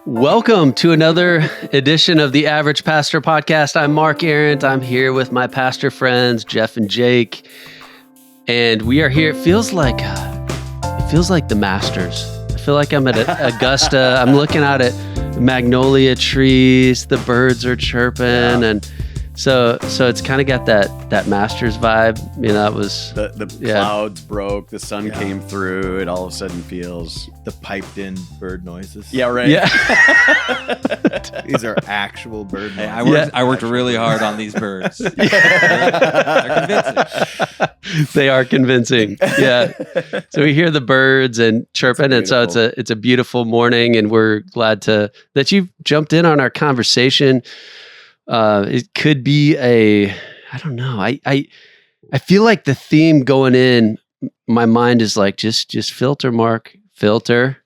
Welcome to another edition of the Average Pastor Podcast. I'm Mark Arendt. I'm here with my pastor friends, Jeff and Jake. And we are here. It feels like the Masters. I feel like I'm at Augusta. I'm looking out at magnolia trees. The birds are chirping. Yeah. And so it's kind of got that Masters vibe. You know, that was the clouds broke, the sun came through. It all of a sudden feels the piped in bird noises. Yeah, right. Yeah. These are actual bird noises. Hey, I worked really hard on these birds. They're convincing. They are convincing. Yeah. So we hear the birds and chirping, and so it's a beautiful morning, and we're glad that you've jumped in on our conversation. It could be I don't know. I feel like the theme going in, my mind is like, just filter, Mark, filter.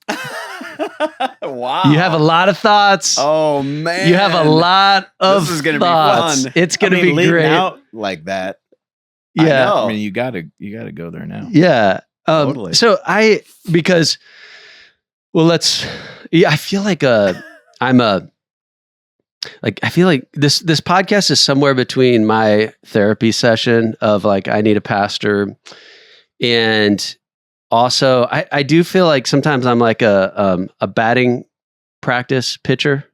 Wow. You have a lot of thoughts. Oh man. You have a lot of This is gonna thoughts. be fun. It's going to be great. Out like that. Yeah. I mean, you gotta go there now. Yeah. Totally. So I feel like I feel like this podcast is somewhere between my therapy session of like, I need a pastor. And also I do feel like sometimes I'm like a batting practice pitcher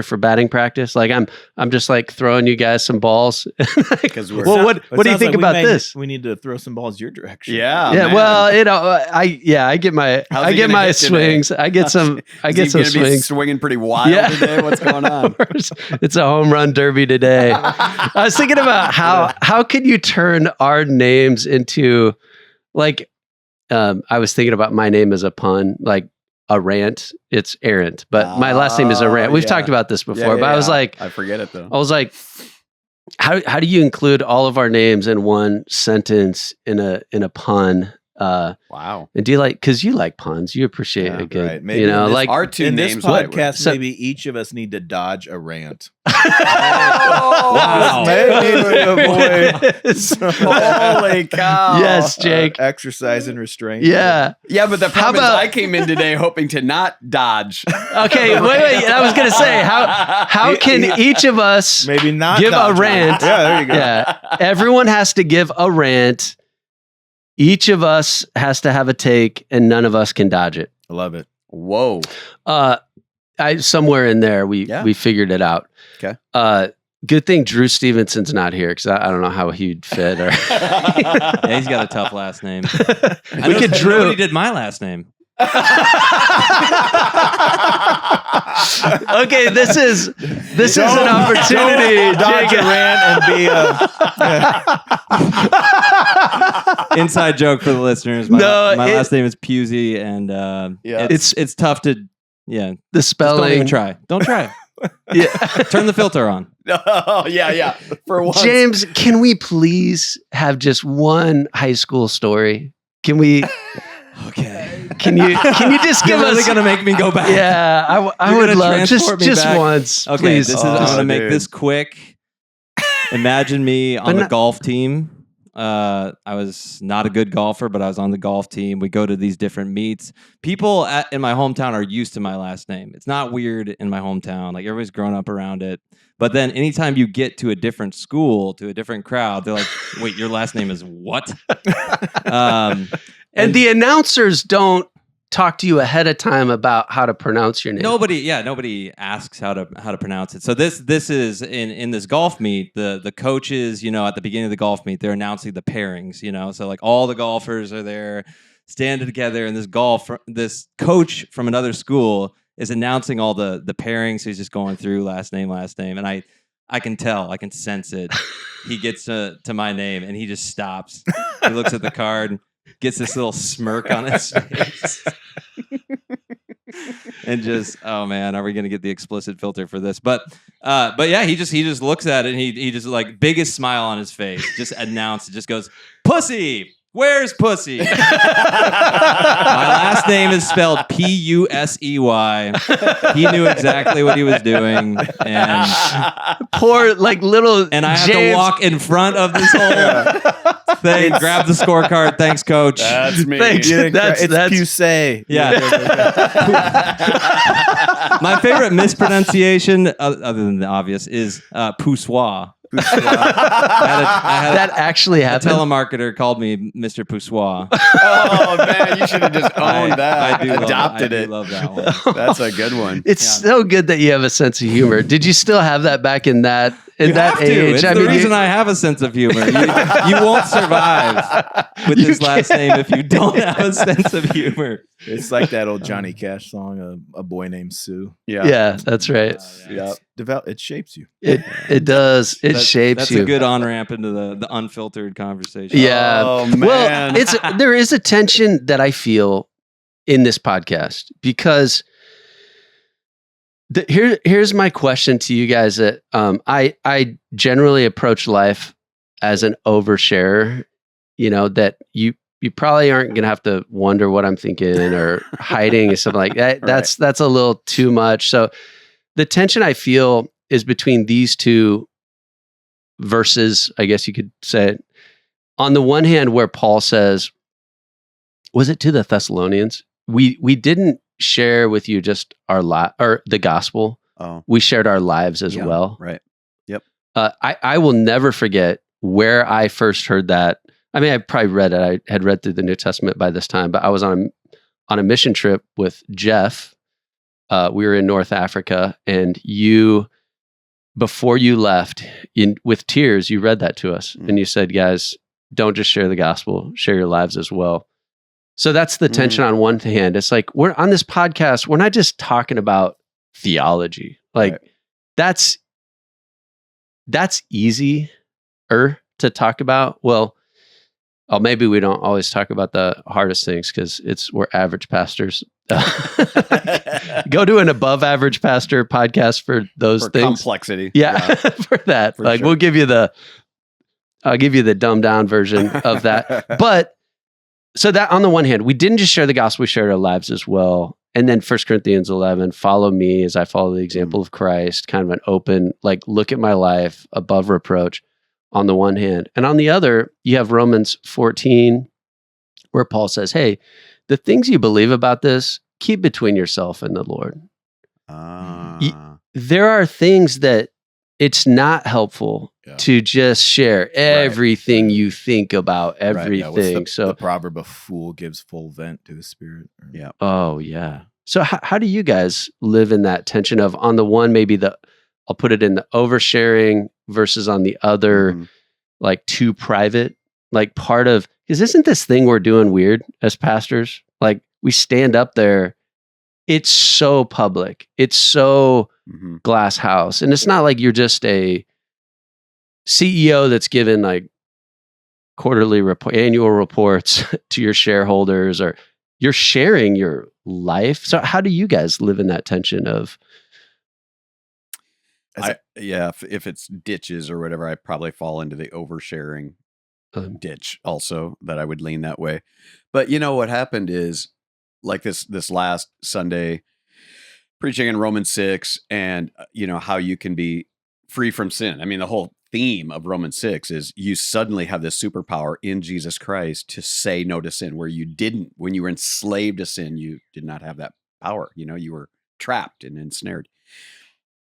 for batting practice. Like I'm just like throwing you guys some balls. What do you think about this? We need to throw some balls your direction. Yeah. Yeah. Man. Well, I get my swings. I get some swings. Be swinging pretty wild today. What's going on? It's a home run derby today. I was thinking about how can you turn our names into like, I was thinking about my name as a pun, like a rant. It's Arendt, but my last name is Arendt. We've talked about this before, but I was like, I forget it though. I was like, how do you include all of our names in one sentence in a pun? Wow. And do you because you like puns? You appreciate a good, right. Maybe like our two in names. this podcast, maybe each of us need to dodge a rant. Wow. Holy cow. Yes, Jake. Exercise and restraint. Yeah. Yeah, but the problem is I came in today hoping to not dodge. Okay, wait. I was going to say, how can each of us maybe not give a rant? Yeah, there you go. Yeah. Everyone has to give a rant. Each of us has to have a take, and none of us can dodge it. I love it. Whoa. Somewhere in there, we figured it out. Okay. Good thing Drew Stevenson's not here, because I don't know how he'd fit. Or Yeah, he's got a tough last name. Nobody did my last name. Okay, this is an opportunity. Dodge a rant and be Inside joke for the listeners. My last name is Pusey, and it's tough to the spelling. Don't try. Yeah. Turn the filter on. Oh yeah. For once. James, can we please have just one high school story? Can we? Okay. Can you just give You're us? really gonna make me go back? Yeah, I would love just back? once, Okay, please. I'm gonna make this quick. Imagine me on the golf team. I was not a good golfer, but I was on the golf team. We go to these different meets. People in my hometown are used to my last name. It's not weird in my hometown. Like everybody's grown up around it. But then anytime you get to a different school, to a different crowd, they're like, wait, your last name is what? And the announcers don't talk to you ahead of time about how to pronounce your name. Nobody asks how to pronounce it. So this is in this golf meet, the coaches, at the beginning of the golf meet, they're announcing the pairings, so like all the golfers are there standing together, and this coach from another school is announcing all the pairings. So he's just going through last name, and I can tell, I can sense it. He gets to my name and he just stops. He looks at the card, gets this little smirk on his face. And just, oh man, are we going to get the explicit filter for this? But yeah, he just looks at it and he just like biggest smile on his face, just announced, just goes, "Pussy, where's Pussy?" My last name is spelled Pusey. He knew exactly what he was doing, and poor little. And I James. have to walk in front of this whole thing, grab the scorecard. Thanks, coach. That's me. Thanks. It's That's Pusey. Yeah. My favorite mispronunciation, other than the obvious, is poussoir. That actually A happened. telemarketer called me Mr. Poussoir. Oh man, you should have just owned that. I do Adopted it. love that one. That's a good one. It's so good that you have a sense of humor. Did you still have that back in that You that have to. age? It's the reason I have a sense of humor. You won't survive with this last name if you don't have a sense of humor. It's like that old Johnny Cash song, A Boy Named Sue. Yeah, that's right. It shapes you. It does. It shapes that's you. That's a good on ramp into the unfiltered conversation. Yeah. Oh, man. Well, there is a tension that I feel in this podcast because here's my question to you guys. That I generally approach life as an oversharer. You know, that you probably aren't going to have to wonder what I'm thinking or hiding or something like that. That's a little too much. So the tension I feel is between these two verses, I guess you could say. On the one hand, where Paul says, was it to the Thessalonians? We didn't share with you just or the gospel. Oh, We shared our lives as well. right. Yep. I will never forget where I first heard that. I mean, I probably read it. I had read through the New Testament by this time, but I was on a mission trip with Jeff. We were in North Africa, and before you left, with tears, you read that to us, and you said, "Guys, don't just share the gospel; share your lives as well." So that's the tension. On one hand, it's like we're on this podcast. We're not just talking about theology. Like that's easier to talk about. Well, maybe we don't always talk about the hardest things because we're average pastors. Go to an above average pastor podcast for those things. Complexity. Yeah. For that. For sure. I'll give you the dumbed down version of that. But so that on the one hand, we didn't just share the gospel, we shared our lives as well. And then 1 Corinthians 11, follow me as I follow the example of Christ, kind of an open, like, look at my life above reproach on the one hand. And on the other, you have Romans 14, where Paul says, hey, the things you believe about this, keep between yourself and the Lord. There are things that it's not helpful to just share everything you think about everything. So the proverb, a fool gives full vent to the Spirit. Yeah. Oh, yeah. So how do you guys live in that tension of, on the one, maybe I'll put it in the oversharing versus on the other, like too private, like part of, because isn't this thing we're doing weird as pastors? Like we stand up there, it's so public, it's so glass house. And it's not like you're just a CEO that's given like quarterly annual reports to your shareholders, or you're sharing your life. So how do you guys live in that tension of? If it's ditches or whatever, I probably fall into the oversharing ditch also, that I would lean that way. But you know what happened is, like this last Sunday, preaching in Romans 6, and how you can be free from sin. I mean, the whole theme of Romans 6 is you suddenly have this superpower in Jesus Christ to say no to sin, where you didn't. When you were enslaved to sin, you did not have that power. You were trapped and ensnared.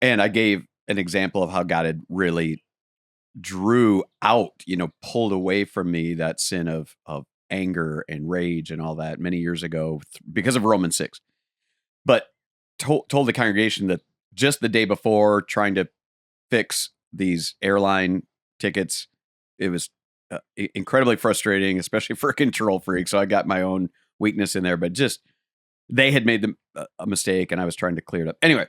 And I gave an example of how God had really drew out, pulled away from me that sin of anger and rage and all that many years ago because of Romans 6. But told the congregation that just the day before, trying to fix these airline tickets, it was incredibly frustrating, especially for a control freak. So I got my own weakness in there, but just they had made a mistake and I was trying to clear it up. Anyway,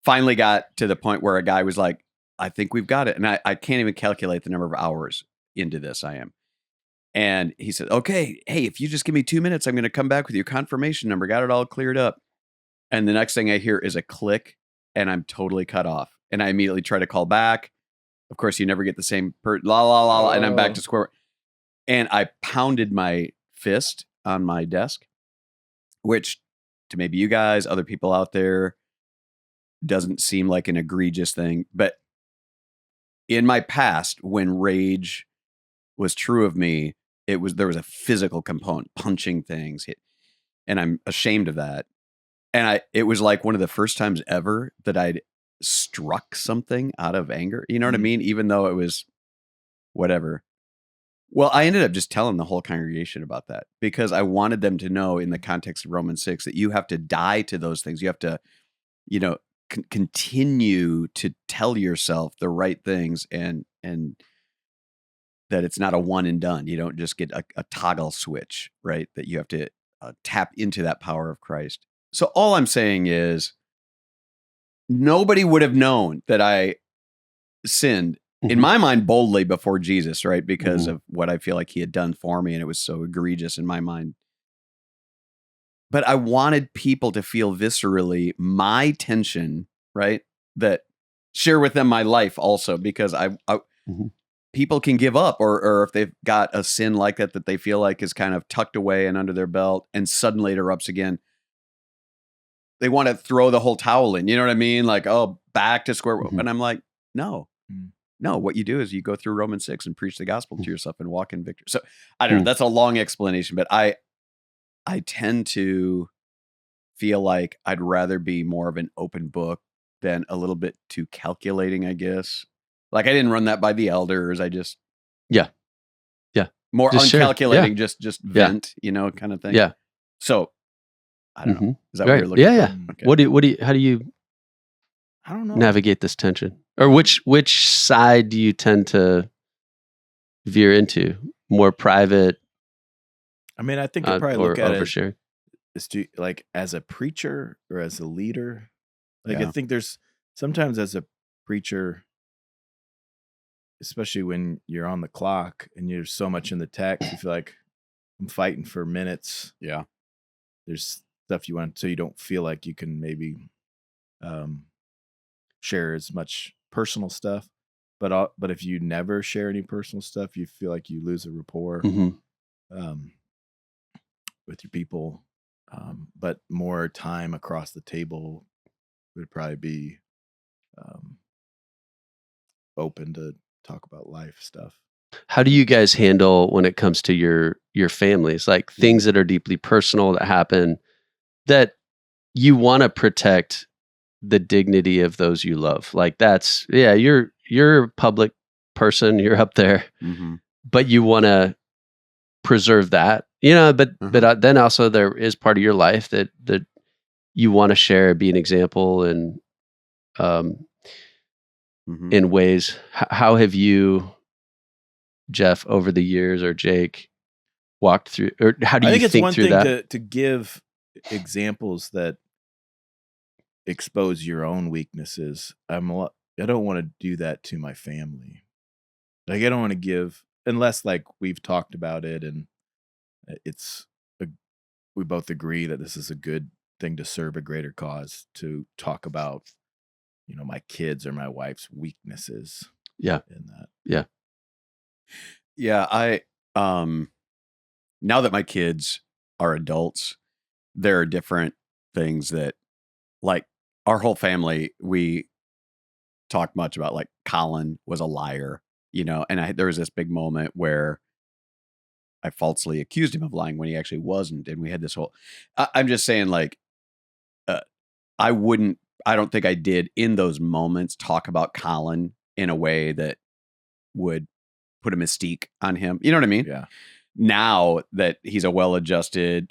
finally got to the point where a guy was like, I think we've got it. And I can't even calculate the number of hours into this I am. And he said, okay, hey, if you just give me 2 minutes, I'm going to come back with your confirmation number. Got it all cleared up. And the next thing I hear is a click and I'm totally cut off. And I immediately try to call back. Of course, you never get the same and I'm back to square one. And I pounded my fist on my desk, which to maybe you guys, other people out there, doesn't seem like an egregious thing. But in my past, when rage was true of me, there was a physical component, punching things, and I'm ashamed of that. And it was like one of the first times ever that I'd struck something out of anger. You know what I mean? Even though it was whatever. Well, I ended up just telling the whole congregation about that because I wanted them to know in the context of Romans 6 that you have to die to those things. You have to, continue to tell yourself the right things and that it's not a one and done. You don't just get a toggle switch, right? That you have to tap into that power of Christ. So all I'm saying is nobody would have known that I sinned in my mind boldly before Jesus, right? Because of what I feel like he had done for me. And it was so egregious in my mind. But I wanted people to feel viscerally my tension, right? That share with them my life also, because people can give up or if they've got a sin like that they feel like is kind of tucked away and under their belt and suddenly it erupts again. They want to throw the whole towel in. You know what I mean? Like, oh, back to square one. And I'm like, no. No, what you do is you go through Romans 6 and preach the gospel to yourself and walk in victory. So I don't know. That's a long explanation, but I tend to feel like I'd rather be more of an open book than a little bit too calculating, I guess. Like I didn't run that by the elders. I just more just uncalculating, just vent, kind of thing. Yeah. So I don't know. Is that what you're looking for? Yeah. Okay. How do you I don't know. navigate this tension? Or which side do you tend to veer into? More private? I mean, I think you probably look at oversharing. Is to like as a preacher or as a leader. Like I think there's sometimes as a preacher, especially when you're on the clock and you're so much in the text, you feel like I'm fighting for minutes. Yeah. There's stuff you want so you don't feel like you can maybe share as much personal stuff. But if you never share any personal stuff, you feel like you lose a rapport with your people. But more time across the table would probably be open to talk about life stuff. How do you guys handle when it comes to your families, like things that are deeply personal that happen that you want to protect the dignity of those you love? Like that's you're a public person, you're up there, but you want to preserve that, but then also there is part of your life that you want to share, be an example, and in ways. How have you, Jeff, over the years, or Jake, walked through, or how do you think through that? I think it's one thing to give examples that expose your own weaknesses. I don't want to do that to my family. Like I don't want to give, unless like we've talked about it and we both agree that this is a good thing to serve a greater cause, to talk about, my kids or my wife's weaknesses. Yeah. In that. Yeah. Yeah. I, now that my kids are adults, there are different things that, like, our whole family, we talk much about, like, Colin was a liar, and there was this big moment where I falsely accused him of lying when he actually wasn't. And we had this whole, I'm just saying, like, I don't think I did in those moments talk about Colin in a way that would put a mystique on him. You know what I mean? Yeah. Now that he's a well-adjusted,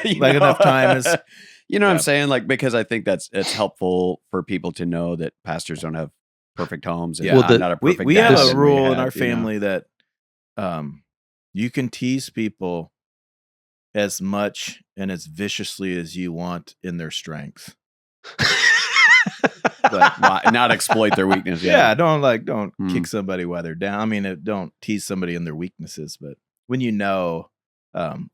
enough time is, what I'm saying? Like, because I think it's helpful for people to know that pastors don't have perfect homes. And I'm not a perfect we dad. have a rule in our family that you can tease people as much and as viciously as you want in their strengths. But not exploit their weakness. Yeah, don't kick somebody while they're down. I mean, don't tease somebody in their weaknesses. But when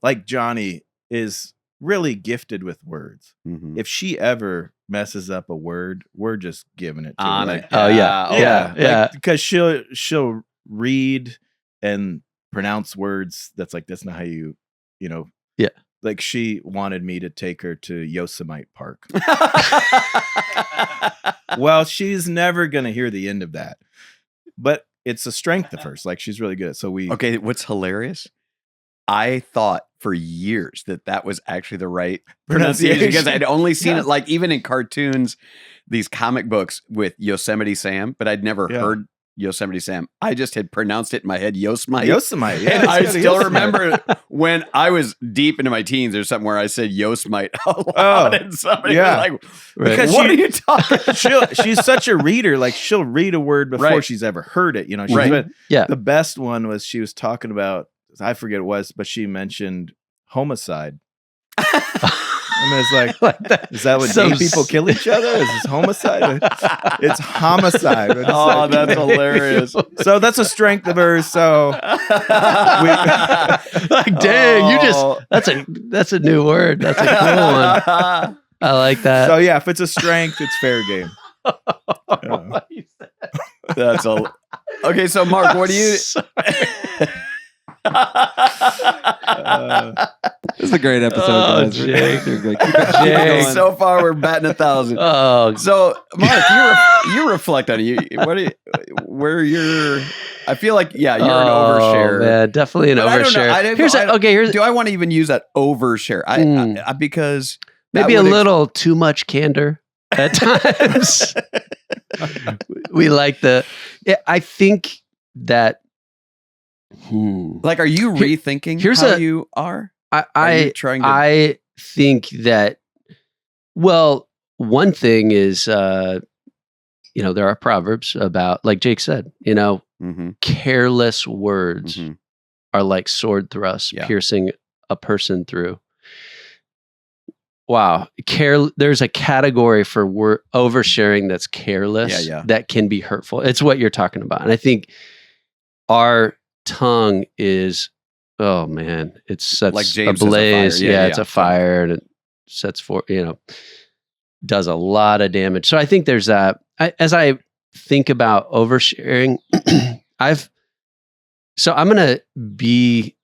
like Johnny is really gifted with words. If she ever messes up a word, we're just giving it to her. Like, yeah. Because she'll read and pronounce words that's not how you. Yeah. Like she wanted me to take her to Yosemite Park. Well, she's never going to hear the end of that. But it's a strength of hers. Like she's really good at it. So Okay, what's hilarious I thought for years that was actually the right pronunciation because I'd only seen it like even in cartoons, these comic books with Yosemite Sam, but I'd never heard Yosemite Sam. I just had pronounced it in my head, Yosemite. Yosemite. Yeah, and I still remember when I was deep into my teens or something where I said Yosemite out loud and somebody was like, because what are you talking? She's such a reader. Like she'll read a word before she's ever heard it. You know, the best one was she was talking about, I forget what it was, but she mentioned homicide. And it's like, is that when gay people kill each other? Is this homicide? It's homicide. It's that's hilarious. So that's a strength of hers. So, dang, you just that's a new word. That's a cool one. I like that. So yeah, if it's a strength, it's fair game. That's all. Okay, so Mark, what do you? This is a great episode, guys. Jake. Jake. So far, we're batting 1,000. Oh, so Mark, you reflect on it. I feel like you're an overshare. Man, definitely an overshare. Do I want to even use that overshare? I because maybe a little too much candor at times. We like I think that. Like, are you rethinking you are? I think that, well, one thing is, there are proverbs about, like Jake said, careless words are like sword thrusts piercing a person through. Wow. There's a category for oversharing that's careless that can be hurtful. It's what you're talking about. And I think our tongue is, oh man, it sets like James a blaze. It's a fire, and it sets does a lot of damage. So I think there's that. As I think about oversharing, I'm gonna be,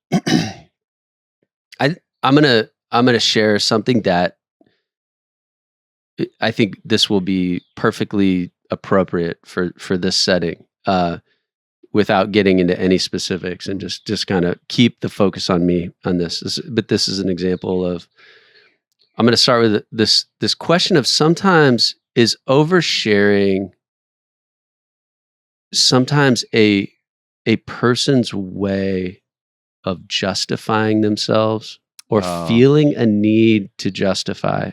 I'm gonna share something that I think this will be perfectly appropriate for this setting. Without getting into any specifics, and just kind of keep the focus on me on this. But this is an example of, I'm going to start with this question of, sometimes is oversharing sometimes a person's way of justifying themselves or feeling a need to justify,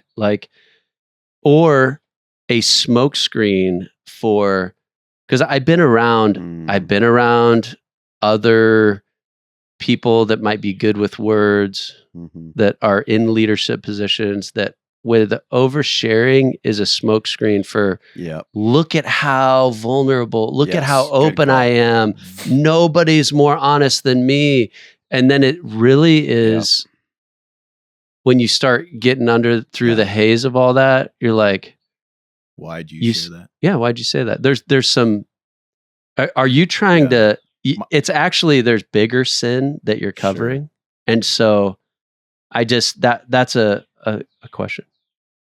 or a smokescreen for. Because I've been around other people that might be good with words, that are in leadership positions, that where the oversharing is a smokescreen for, look at how vulnerable, look at how open I am. Nobody's more honest than me. And then it really is, when you start getting through the haze of all that, you're like, why'd you say that? Yeah, why'd you say that? There's some. Are you trying to? It's actually, there's bigger sin that you're covering, and so I just that's a question.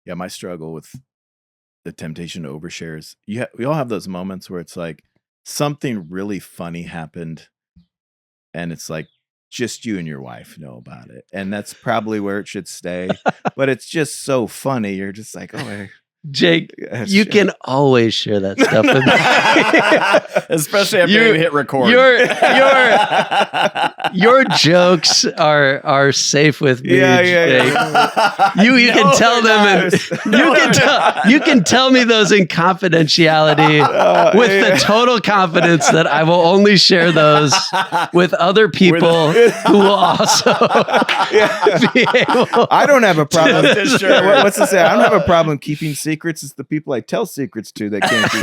Yeah, my struggle with the temptation to overshare is we all have those moments where it's like something really funny happened, and it's like just you and your wife know about it, and that's probably where it should stay. But it's just so funny, you're just like, oh. Jake, you can always share that stuff with me. Especially after you hit record. Your jokes are safe with me. Jake. You can tell them, and you can tell me those in confidentiality with the total confidence that I will only share those with other people who will also be able. I don't have a problem. What's to say? I don't have a problem keeping secrets. It's the people I tell secrets to that can't keep.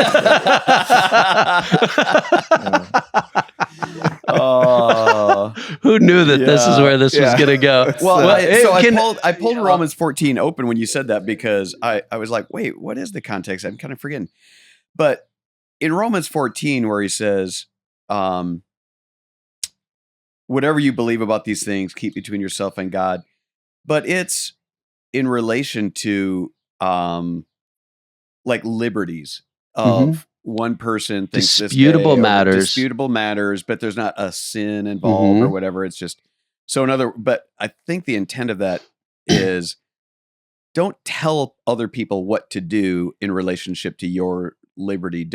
Who knew that this is where this was going to go? Well, I pulled Romans 14 open when you said that, because I was like, wait, what is the context? I'm kind of forgetting. But in Romans 14, where he says, whatever you believe about these things, keep between yourself and God. But it's in relation to like liberties of one person thinks disputable this matters, disputable matters, but there's not a sin involved or whatever. It's just but I think the intent of that is don't tell other people what to do in relationship to your liberty.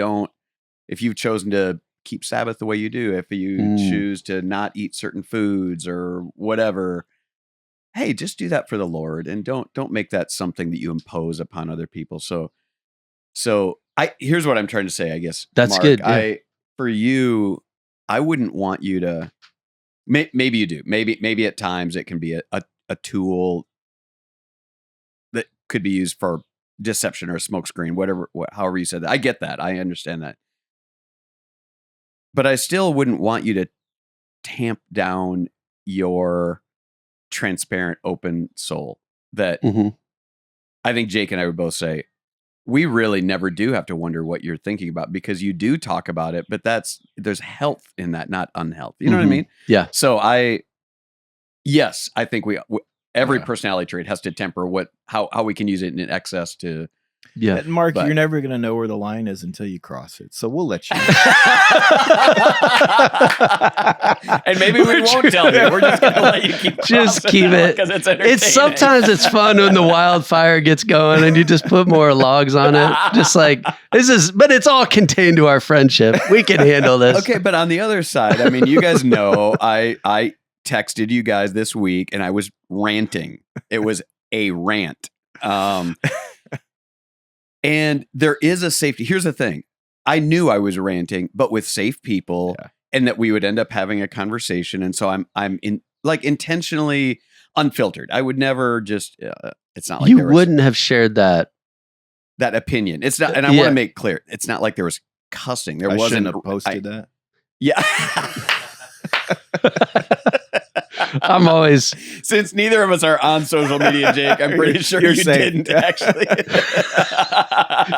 If you've chosen to keep Sabbath the way you do, if you choose to not eat certain foods or whatever, hey, just do that for the Lord, and don't make that something that you impose upon other people. So here's what I'm trying to say, I guess. That's Mark, good. Yeah. For you, I wouldn't want you to, maybe you do. Maybe at times it can be a tool that could be used for deception or a smokescreen, however you said that. I get that. I understand that. But I still wouldn't want you to tamp down your transparent, open soul that I think Jake and I would both say, we really never do have to wonder what you're thinking about, because you do talk about it, but there's health in that, not unhealth. You know what I mean? Yeah. So I think every personality trait has to temper how we can use it in excess to. Yeah. And Mark, you're never going to know where the line is until you cross it. So we'll let you know. And maybe we won't tell you. We're just going to let you keep it. Because it's sometimes it's fun when the wildfire gets going and you just put more logs on it. Just like but it's all contained to our friendship. We can handle this. Okay. But on the other side, I mean, you guys know, I texted you guys this week and I was ranting. It was a rant. And there is a safety. Here's the thing. I knew I was ranting, but with safe people, and that we would end up having a conversation. And so I'm intentionally unfiltered. I would never just, it's not like you wouldn't have shared that opinion. It's not, and I want to make clear, it's not like there was cussing. There wasn't have posted that. Yeah. I'm always, since neither of us are on social media, Jake, I'm pretty sure you didn't actually.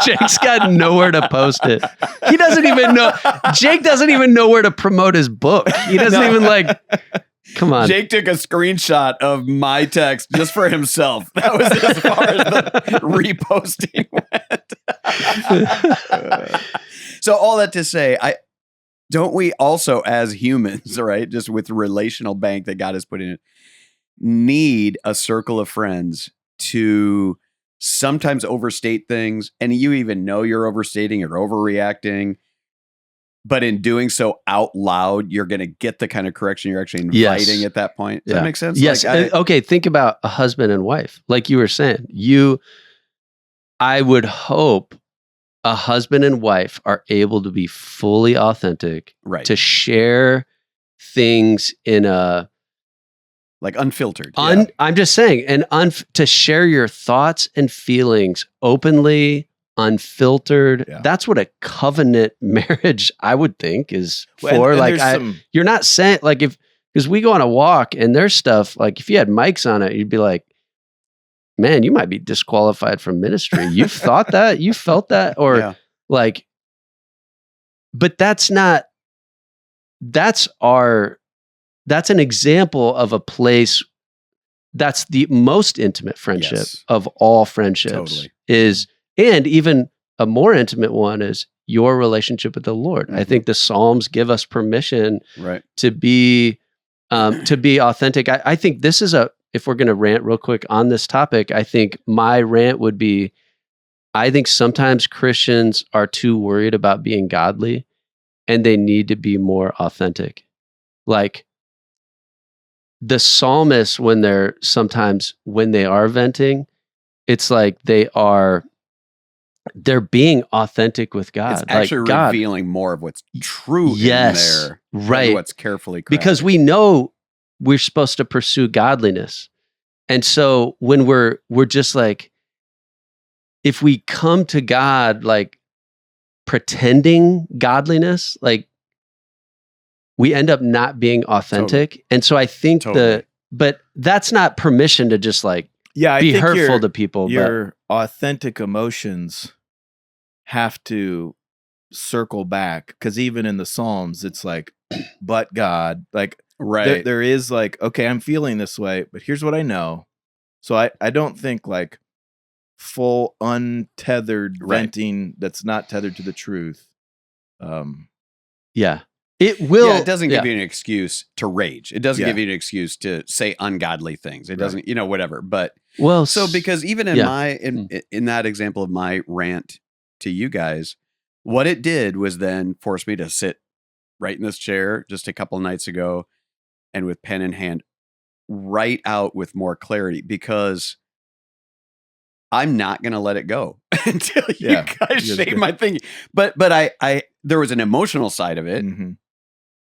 Jake's got nowhere to post it. He doesn't even know. Jake doesn't even know where to promote his book. He doesn't even come on. Jake took a screenshot of my text just for himself. That was as far as the reposting went. So all that to say, don't we also, as humans, right, just with the relational bank that God has put in it, need a circle of friends to sometimes overstate things, and you even know you're overstating or overreacting, but in doing so out loud, you're going to get the kind of correction you're actually inviting at that point. Does that make sense? Yes. Okay, think about a husband and wife. Like you were saying, I would hope a husband and wife are able to be fully authentic, right, to share things in a unfiltered. I'm just saying, to share your thoughts and feelings openly, unfiltered. Yeah. That's what a covenant marriage, I would think, is for. You're not saying because we go on a walk and there's stuff if you had mics on it, you'd be like, man, you might be disqualified from ministry. You've thought that? You felt that? Or but that's an example of a place that's the most intimate friendship of all friendships. Totally. And even a more intimate one is your relationship with the Lord. Mm-hmm. I think the Psalms give us permission to be authentic. I think this is if we're going to rant real quick on this topic, I think my rant would be, I think sometimes Christians are too worried about being godly and they need to be more authentic. Like the psalmists, when they are venting, it's like they're being authentic with God. It's actually revealing more of what's true in there. Right. What's carefully crafted. Because we know we're supposed to pursue godliness. And so when we're just if we come to God pretending godliness, we end up not being authentic. Totally. And so I think but that's not permission to just be hurtful to people. Your authentic emotions have to circle back, because even in the Psalms, it's but God, right. There is okay, I'm feeling this way, but here's what I know. So I don't think full untethered venting that's not tethered to the truth. It will. Yeah, it doesn't give you an excuse to rage. It doesn't give you an excuse to say ungodly things. It doesn't, whatever. But because even in in that example of my rant to you guys, what it did was then force me to sit right in this chair just a couple of nights ago and with pen in hand, write out with more clarity, because I'm not going to let it go until you guys shape my thinking. But I there was an emotional side of it. Mm-hmm.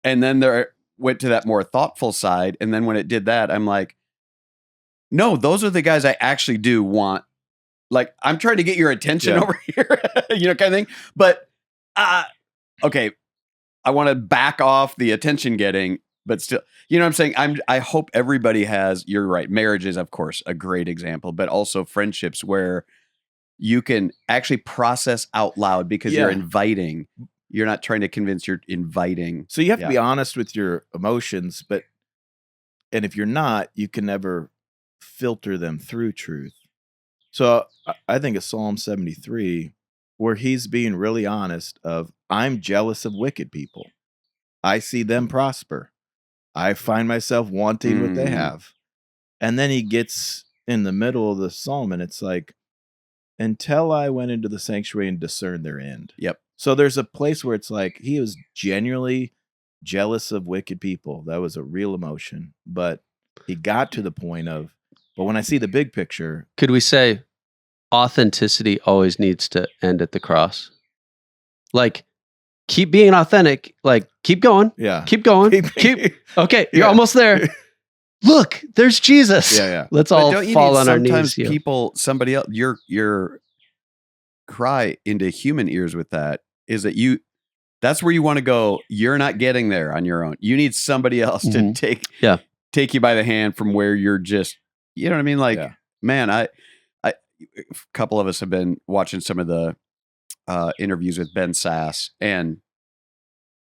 And then there went to that more thoughtful side. And then when it did that, I'm like, no, those are the guys I actually do want. Like, I'm trying to get your attention over here, kind of thing. But, okay, I want to back off the attention getting, but still, you know what I'm saying? I hope everybody has, you're right. Marriage is, of course, a great example, but also friendships where you can actually process out loud because you're inviting. You're not trying to convince, you're inviting. So you have to be honest with your emotions, and if you're not, you can never filter them through truth. So I think of Psalm 73, where he's being really honest of, I'm jealous of wicked people. I see them prosper. I find myself wanting what they have. And then he gets in the middle of the psalm and it's like, until I went into the sanctuary and discerned their end. Yep. So there's a place where it's like he was genuinely jealous of wicked people. That was a real emotion. But he got to the point of, but when I see the big picture. Could we say authenticity always needs to end at the cross? Like, keep being authentic. Like, keep going. Yeah. Keep going. Okay, you're almost there. Look, there's Jesus. Yeah. Let's all fall on our knees. Sometimes somebody else, your cry into human ears with that is that that's where you want to go. You're not getting there on your own. You need somebody else to take you by the hand from where you're just, you know what I mean? Like, man, a couple of us have been watching some of the interviews with Ben Sass, and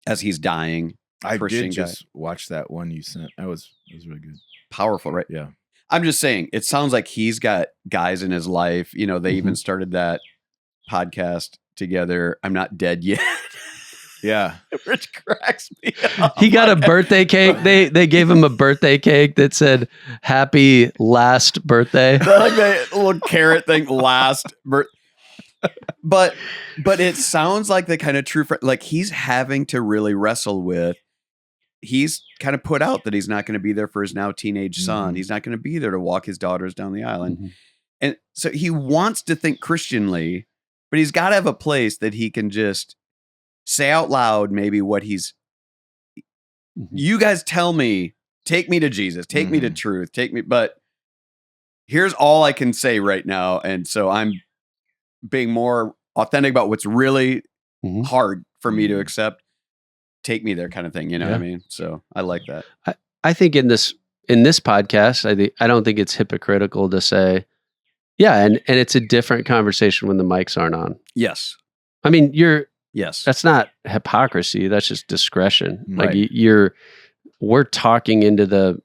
as he's dying, I did just watch that one you sent. That was really good. Powerful, right? Yeah. I'm just saying, it sounds like he's got guys in his life. They even started that podcast together. I'm not dead yet. Yeah. Which cracks me up. He got a birthday cake. They gave him a birthday cake that said "Happy Last Birthday." Like that little carrot thing, last birth. But it sounds like the kind of true friend, like he's having to really wrestle with. He's kind of put out that he's not going to be there for his now teenage son. He's not going to be there to walk his daughters down the aisle. And so he wants to think Christianly, but he's got to have a place that he can just say out loud maybe what he's. You guys tell me, take me to Jesus, take me to truth, take me. But here's all I can say right now. And so I'm being more authentic about what's really hard for me to accept. Take me there, kind of thing. You know what I mean? So I like that. I think in this podcast, I don't think it's hypocritical to say, and it's a different conversation when the mics aren't on. Yes. I mean, yes. That's not hypocrisy. That's just discretion. Right. Like we're talking into the,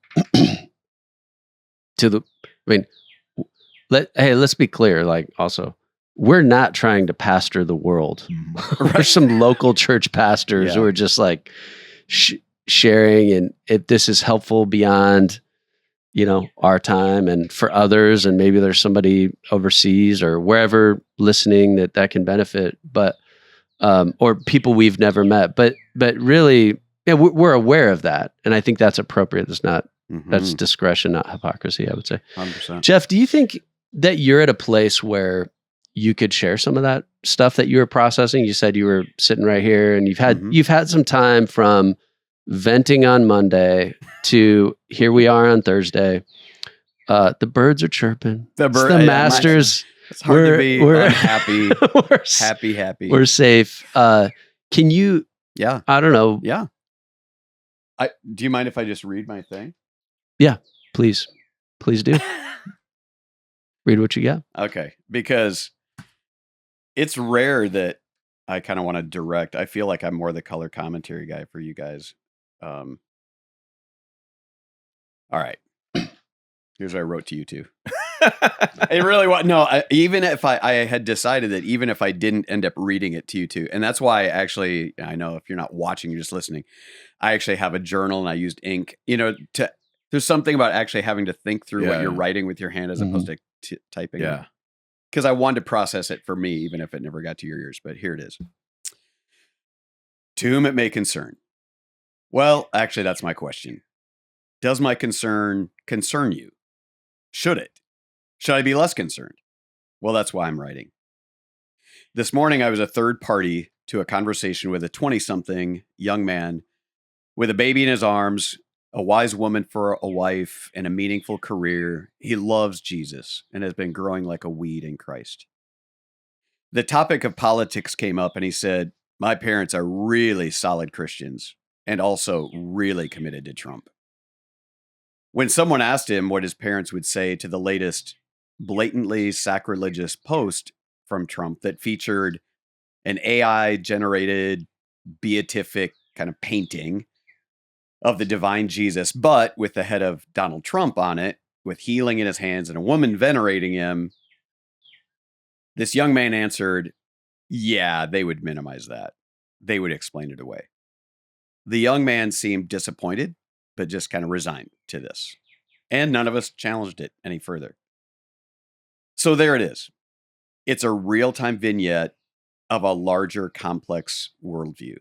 let's be clear. Like also, we're not trying to pastor the world. We're some local church pastors who are just like sharing, and if this is helpful beyond, our time and for others, and maybe there's somebody overseas or wherever listening that can benefit, but or people we've never met, but really, we're aware of that, and I think that's appropriate. It's not that's discretion, not hypocrisy, I would say. 100%. Jeff, do you think that you're at a place where you could share some of that stuff that you were processing? You said you were sitting right here, and you've had some time from venting on Monday to here we are on Thursday. The birds are chirping. The Masters. It's hard to be unhappy. happy. We're safe. Can you? Yeah. I don't know. Yeah. Do you mind if I just read my thing? Yeah, please do. Read what you got. Okay, because it's rare that I kind of want to direct. I feel like I'm more the color commentary guy for you guys. All right. Here's what I wrote to you two. It really was. No, even if I had decided that even if I didn't end up reading it to you two, and that's why I know if you're not watching, you're just listening. I actually have a journal and I used ink, there's something about actually having to think through what you're writing with your hand as opposed to typing. Yeah. Because I wanted to process it for me, even if it never got to your ears. But here it is. To whom it may concern. Well, actually, that's my question. Does my concern you? Should it? Should I be less concerned? Well, that's why I'm writing. This morning, I was a third party to a conversation with a 20-something young man with a baby in his arms, a wise woman for a wife, and a meaningful career. He loves Jesus and has been growing like a weed in Christ. The topic of politics came up, and he said, my parents are really solid Christians and also really committed to Trump. When someone asked him what his parents would say to the latest blatantly sacrilegious post from Trump that featured an AI-generated beatific kind of painting of the divine Jesus, but with the head of Donald Trump on it, with healing in his hands and a woman venerating him, this young man answered, yeah, they would minimize that. They would explain it away. The young man seemed disappointed, but just kind of resigned to this. And none of us challenged it any further. So there it is. It's a real-time vignette of a larger, complex worldview.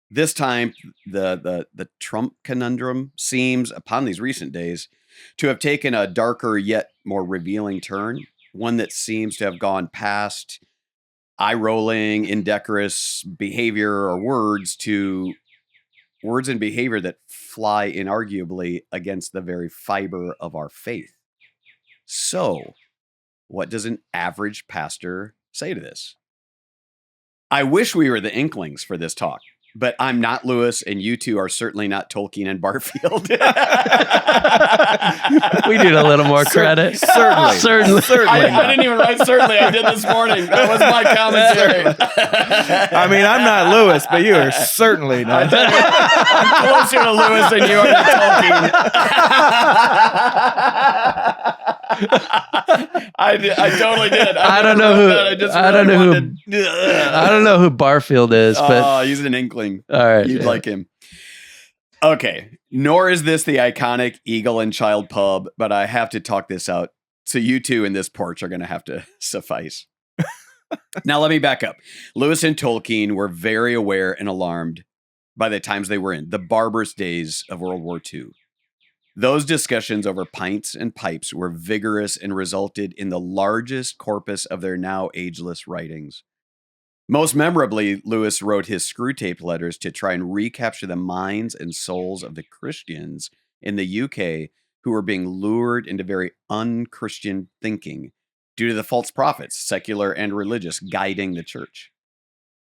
This time, the Trump conundrum seems, upon these recent days, to have taken a darker yet more revealing turn, one that seems to have gone past eye-rolling, indecorous behavior or words to words and behavior that fly inarguably against the very fiber of our faith. So, what does an average pastor say to this? I wish we were the Inklings for this talk. But I'm not Lewis, and you two are certainly not Tolkien and Barfield. We need a little more credit. Certainly. I didn't even write certainly. I did this morning. That was my commentary. I mean, I'm not Lewis, but you are certainly not. I'm closer to Lewis than you are to Tolkien. I totally did. I don't know who Barfield is, but he's an Inkling. All right, you'd like him. Okay, nor is this the iconic Eagle and Child pub, but I have to talk this out. So you two in this porch are going to have to suffice. Now let me back up. Lewis and Tolkien were very aware and alarmed by the times they were in, the barbarous days of World War II. Those discussions over pints and pipes were vigorous and resulted in the largest corpus of their now ageless writings. Most memorably, Lewis wrote his Screwtape letters to try and recapture the minds and souls of the Christians in the UK who were being lured into very un-Christian thinking due to the false prophets, secular and religious, guiding the church.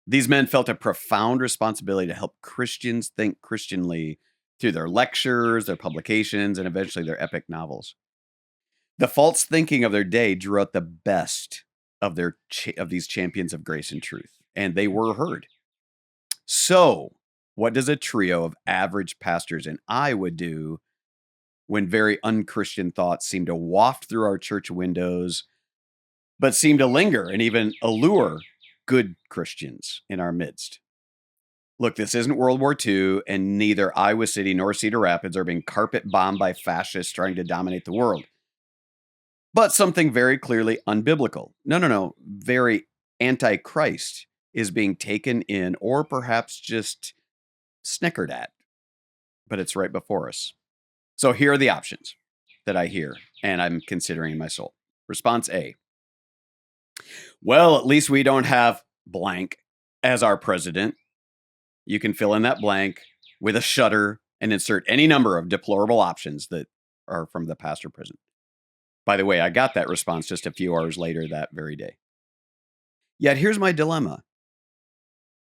These men felt a profound responsibility to help Christians think Christianly through their lectures, their publications, and eventually their epic novels. The false thinking of their day drew out the best of these champions of grace and truth, and they were heard. So, what does a trio of average pastors and I would do when very unchristian thoughts seem to waft through our church windows, but seem to linger and even allure good Christians in our midst? Look, this isn't World War II, and neither Iowa City nor Cedar Rapids are being carpet bombed by fascists trying to dominate the world. But something very clearly unbiblical. No, very anti-Christ is being taken in, or perhaps just snickered at. But it's right before us. So here are the options that I hear, and I'm considering in my soul. Response A. Well, at least we don't have blank as our president. You can fill in that blank with a shudder and insert any number of deplorable options that are from the past or present. By the way, I got that response just a few hours later that very day. Yet here's my dilemma.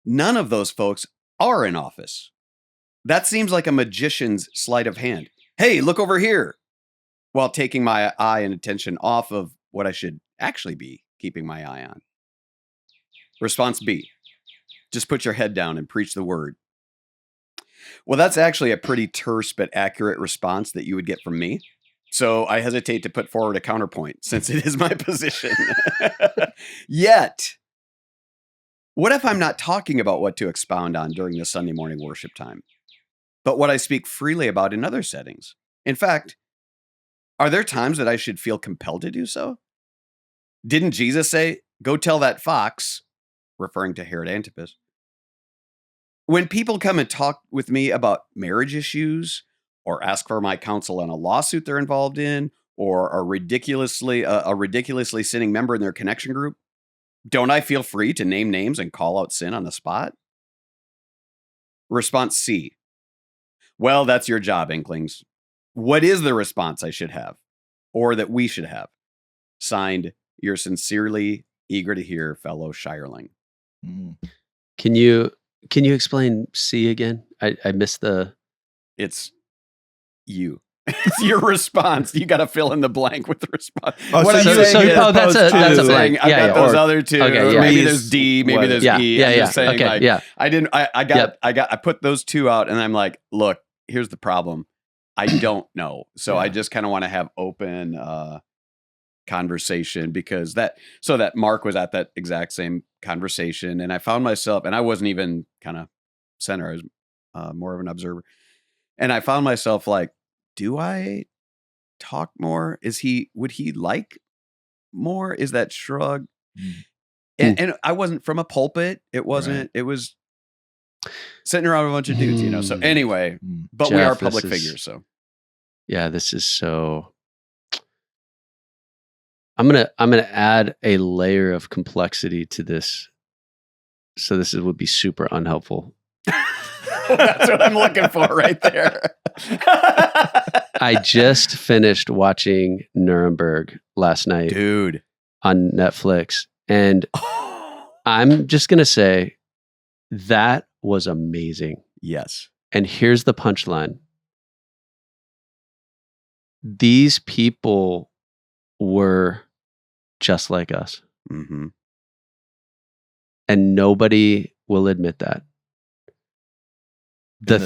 None of those folks are in office. That seems like a magician's sleight of hand. Hey, look over here. While taking my eye and attention off of what I should actually be keeping my eye on. Response B. Just put your head down and preach the word. Well, that's actually a pretty terse but accurate response that you would get from me. So I hesitate to put forward a counterpoint since it is my position. Yet, what if I'm not talking about what to expound on during the Sunday morning worship time, but what I speak freely about in other settings? In fact, are there times that I should feel compelled to do so? Didn't Jesus say, go tell that fox, referring to Herod Antipas, when people come and talk with me about marriage issues or ask for my counsel on a lawsuit they're involved in or a ridiculously sinning member in their connection group, don't I feel free to name names and call out sin on the spot? Response C. Well, that's your job, Inklings. What is the response I should have or that we should have? Signed, you're sincerely eager to hear, fellow Shireling. Can you explain C again? I missed the... It's you. It's your response. You got to fill in the blank with the response. Oh, what so I'm you- saying is, that's a blank. I got those other two. Okay, yeah. Maybe Please, there's D. Maybe what- there's Yeah, E. yeah, I'm yeah. just saying, Okay, like, yeah. I put those two out, and I'm like, look, here's the problem. I don't know. So I just kind of want to have open conversation because that Mark was at that exact same conversation, and I found myself, and I wasn't even kind of center. I was more of an observer, and I found myself like, do I talk more? Would he like more? Is that shrug? And I wasn't from a pulpit. It wasn't. Right. It was sitting around a bunch of dudes, So anyway, but we Jeff, are public this is- figures, so. Yeah, this is so... I'm gonna add a layer of complexity to this. So this would be super unhelpful. That's what I'm looking for right there. I just finished watching Nuremberg last night Dude. on Netflix, and I'm just gonna say that was amazing. Yes. And here's the punchline. These people were just like us. Mm-hmm. And nobody will admit that. in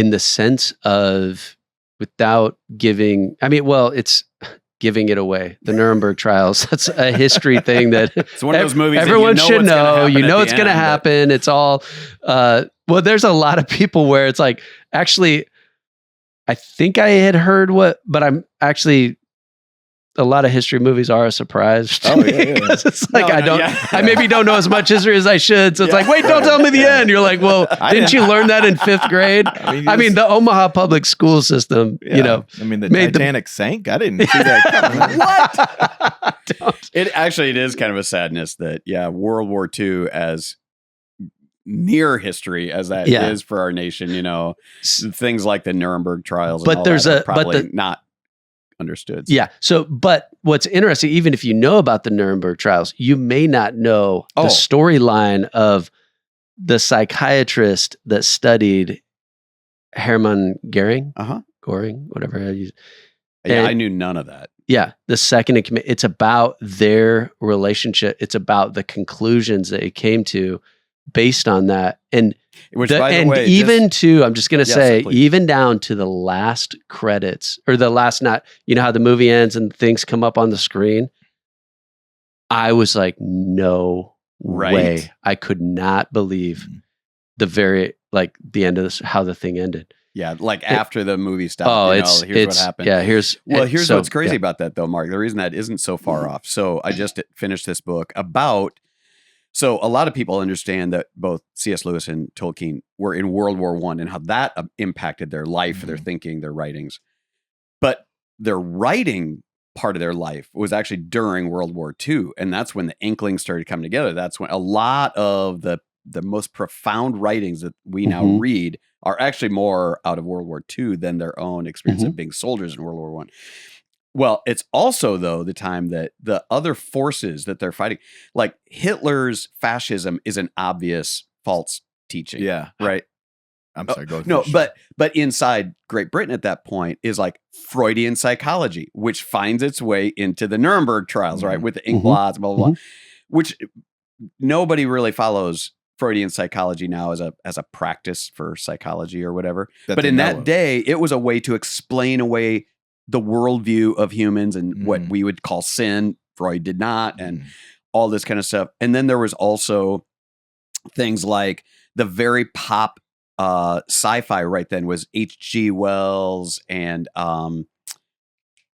the sense of without giving, it's giving it away. The Nuremberg trials, that's a history thing that It's one of those movies everyone that should know. You know it's going to happen. It's all, there's a lot of people where it's like, actually, I think I had heard but I'm actually, a lot of history movies are a surprise to me because it's like I maybe don't know as much history as I should. So it's like, wait, don't tell me the end. You're like, well, didn't you learn that in 5th grade? I mean, the Omaha public school system, the Titanic sank. I didn't see that coming. What? It is kind of a sadness that World War II, as near history as that is for our nation, things like the Nuremberg trials, but there's not understood. Yeah. So, but what's interesting, even if you know about the Nuremberg trials, you may not know the storyline of the psychiatrist that studied Hermann Goering, whatever. I knew none of that. Yeah. The second in command, it's about their relationship. It's about the conclusions that it came to based on that. And I'm just going to say, even down to the last credits or the last, how the movie ends and things come up on the screen. I was like, no way. I could not believe the end of this, how the thing ended. Yeah. After the movie stopped, here's what happened. Yeah. Here's what's crazy about that though, Mark. The reason that isn't so far off. So I just finished this book about, so a lot of people understand that both C.S. Lewis and Tolkien were in World War I and how that impacted their life, their thinking, their writings. But their writing part of their life was actually during World War II. And that's when the Inklings started coming together. That's when a lot of the most profound writings that we now read are actually more out of World War II than their own experience of being soldiers in World War I. Well, it's also, though, the time that the other forces that they're fighting, like Hitler's fascism is an obvious false teaching. Yeah. Right. I'm sorry. Go no, but inside Great Britain at that point is like Freudian psychology, which finds its way into the Nuremberg trials, right? With the inkblots, blah, blah, blah, which nobody really follows Freudian psychology now as a practice for psychology or whatever. But in that day, it was a way to explain away the worldview of humans and what we would call sin. Freud did not, and all this kind of stuff. And then there was also things like the very pop sci-fi right then was H.G. Wells and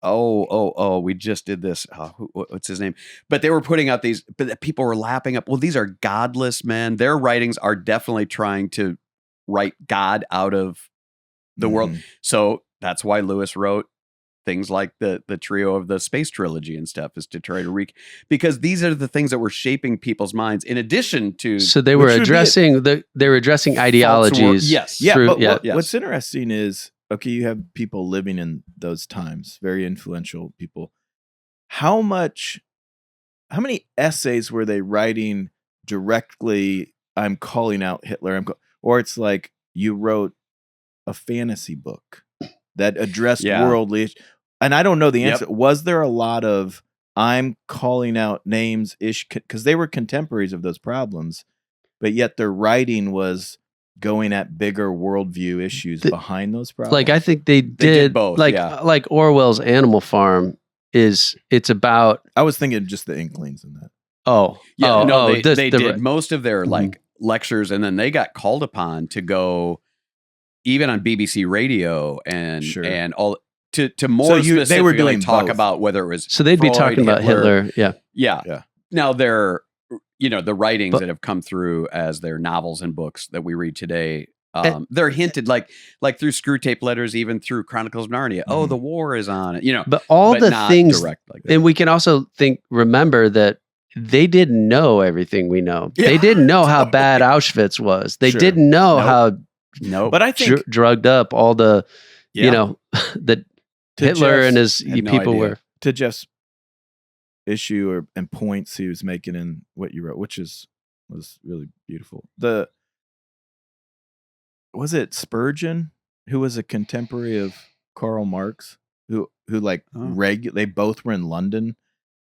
we just did this. What's his name? But they were putting out these, but people were lapping up. Well, these are godless men. Their writings are definitely trying to write God out of the world. So that's why Lewis wrote things like the trio of the space trilogy and stuff, is to try to because these are the things that were shaping people's minds in addition to. So they were addressing ideologies. Yes. Yeah. What's interesting is, okay, you have people living in those times, very influential people. How many essays were they writing directly? I'm calling out Hitler. Or it's like you wrote a fantasy book that addressed worldly issues. And I don't know the answer. Was there a lot of I'm calling out names ish? Because they were contemporaries of those problems, but yet their writing was going at bigger worldview issues behind those problems. Like I think they did both. Like Orwell's Animal Farm it's about. I was thinking just the inklings in that. They did most of their like lectures, and then they got called upon to go even on BBC Radio and all to more specifically they were doing talk both. About whether it was so they'd Freud, be talking about Hitler. Yeah. Now they're the writings that have come through as their novels and books that we read today. They're hinted like through Screw Tape Letters, even through Chronicles of Narnia. Oh, the war is on it, But the things, direct like that. And we can also remember that they didn't know everything we know. Yeah, they didn't know how bad Auschwitz was. They didn't know how. No, but I think drugged up all the, that Hitler and his people were. To Jeff's issue and points he was making in what you wrote, which was really beautiful. Was it Spurgeon, who was a contemporary of Karl Marx, who they both were in London,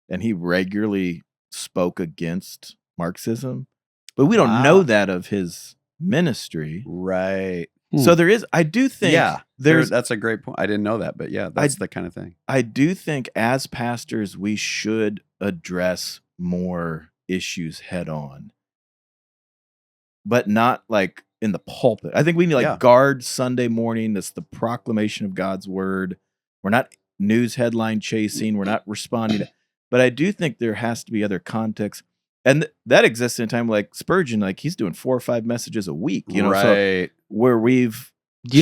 and he regularly spoke against Marxism, but we don't know that of his ministry, right? So there is. I do think, that's a great point. I didn't know that, but that's the kind of thing. I do think as pastors we should address more issues head on, but not like in the pulpit. I think we need guard Sunday morning. That's the proclamation of God's word. We're not news headline chasing. We're not responding. But I do think there has to be other context. And that exists in a time like Spurgeon, like he's doing 4 or 5 messages a week, right. So where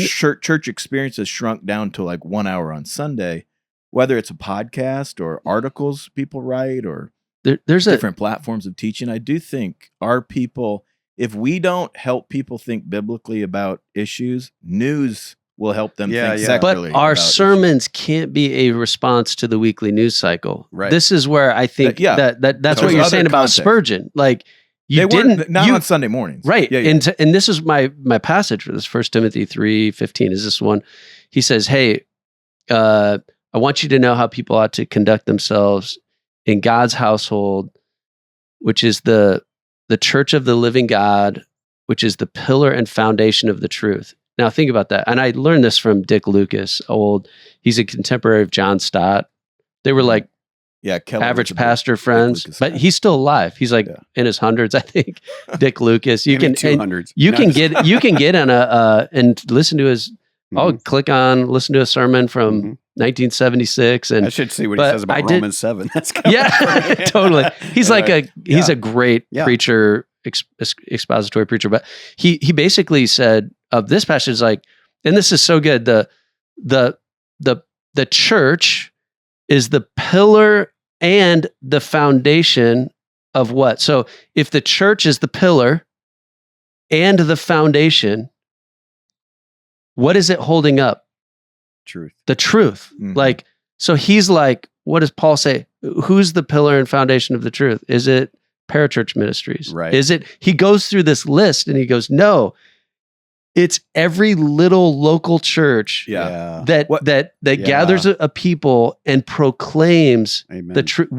church experience has shrunk down to like 1 hour on Sunday, whether it's a podcast or articles people write or there's different platforms of teaching. I do think our people, if we don't help people think biblically about issues, news will help them think secularly. But our sermons can't be a response to the weekly news cycle. Right. This is where I think that's what you're saying about Spurgeon. Like you didn't on Sunday mornings. Right. Yeah. And this is my passage for this 1 Timothy 3:15 is this one. He says, hey, I want you to know how people ought to conduct themselves in God's household, which is the church of the living God, which is the pillar and foundation of the truth. Now think about that. And I learned this from Dick Lucas, he's a contemporary of John Stott. They were like average pastor friends, but he's still alive. He's like in his hundreds, I think. Dick Lucas. You can 200s. You can get on and listen to his listen to a sermon from 1976, and I should see what he says about Romans 7. That's totally. He's he's a great preacher, expository preacher. But he basically said of this passage, like, and this is so good. The church is the pillar and the foundation of what? So if the church is the pillar and the foundation, what is it holding up? Truth. The truth. Like, so he's like, what does Paul say? Who's the pillar and foundation of the truth? Is it parachurch ministries? Right. Is it, he goes through this list and he goes, no, it's every little local church that gathers a people and proclaims the truth.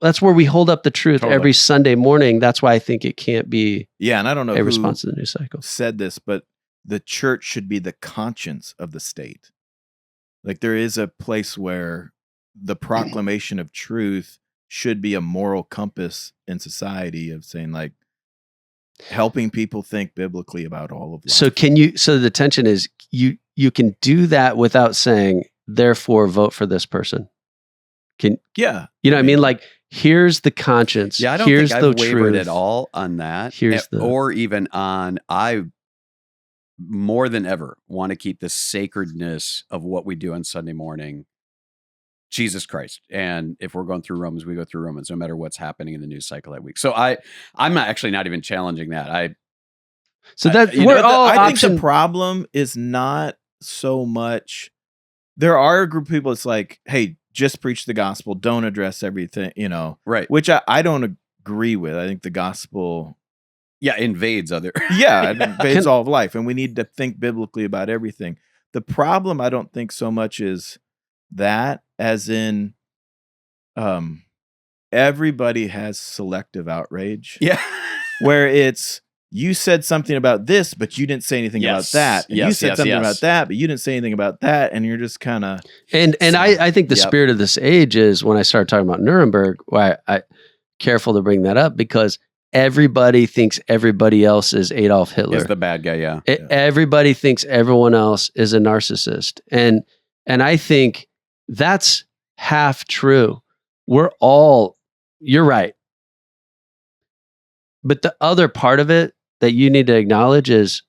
That's where we hold up the truth every Sunday morning. That's why I think it can't be and I don't know a response to the news cycle. Said this, but the church should be the conscience of the state. Like there is a place where the proclamation of truth should be a moral compass in society of saying like helping people think biblically about all of life. So the tension is you can do that without saying, therefore vote for this person. You know what I mean? Like, here's the conscience. Yeah, I don't here's think the I've wavered truth. at all on that. Here's or even on, I more than ever want to keep the sacredness of what we do on Sunday morning, Jesus Christ. And if we're going through Romans, we go through Romans, no matter what's happening in the news cycle that week. So I'm actually not even challenging that. I think the problem is not so much. There are a group of people. It's like, hey, just preach the gospel. Don't address everything, right. Which I don't agree with. I think the gospel, invades other. It invades all of life, and we need to think biblically about everything. The problem, I don't think so much is that, as in, everybody has selective outrage. Yeah, where it's, you said something about this, but you didn't say anything about that. And you said something about that, but you didn't say anything about that. And you're just kind of... And I think the spirit of this age is, when I started talking about Nuremberg, why I careful to bring that up, because everybody thinks everybody else is Adolf Hitler. Is the bad guy, yeah. Everybody thinks everyone else is a narcissist. And I think that's half true. You're right. But the other part of it that you need to acknowledge is,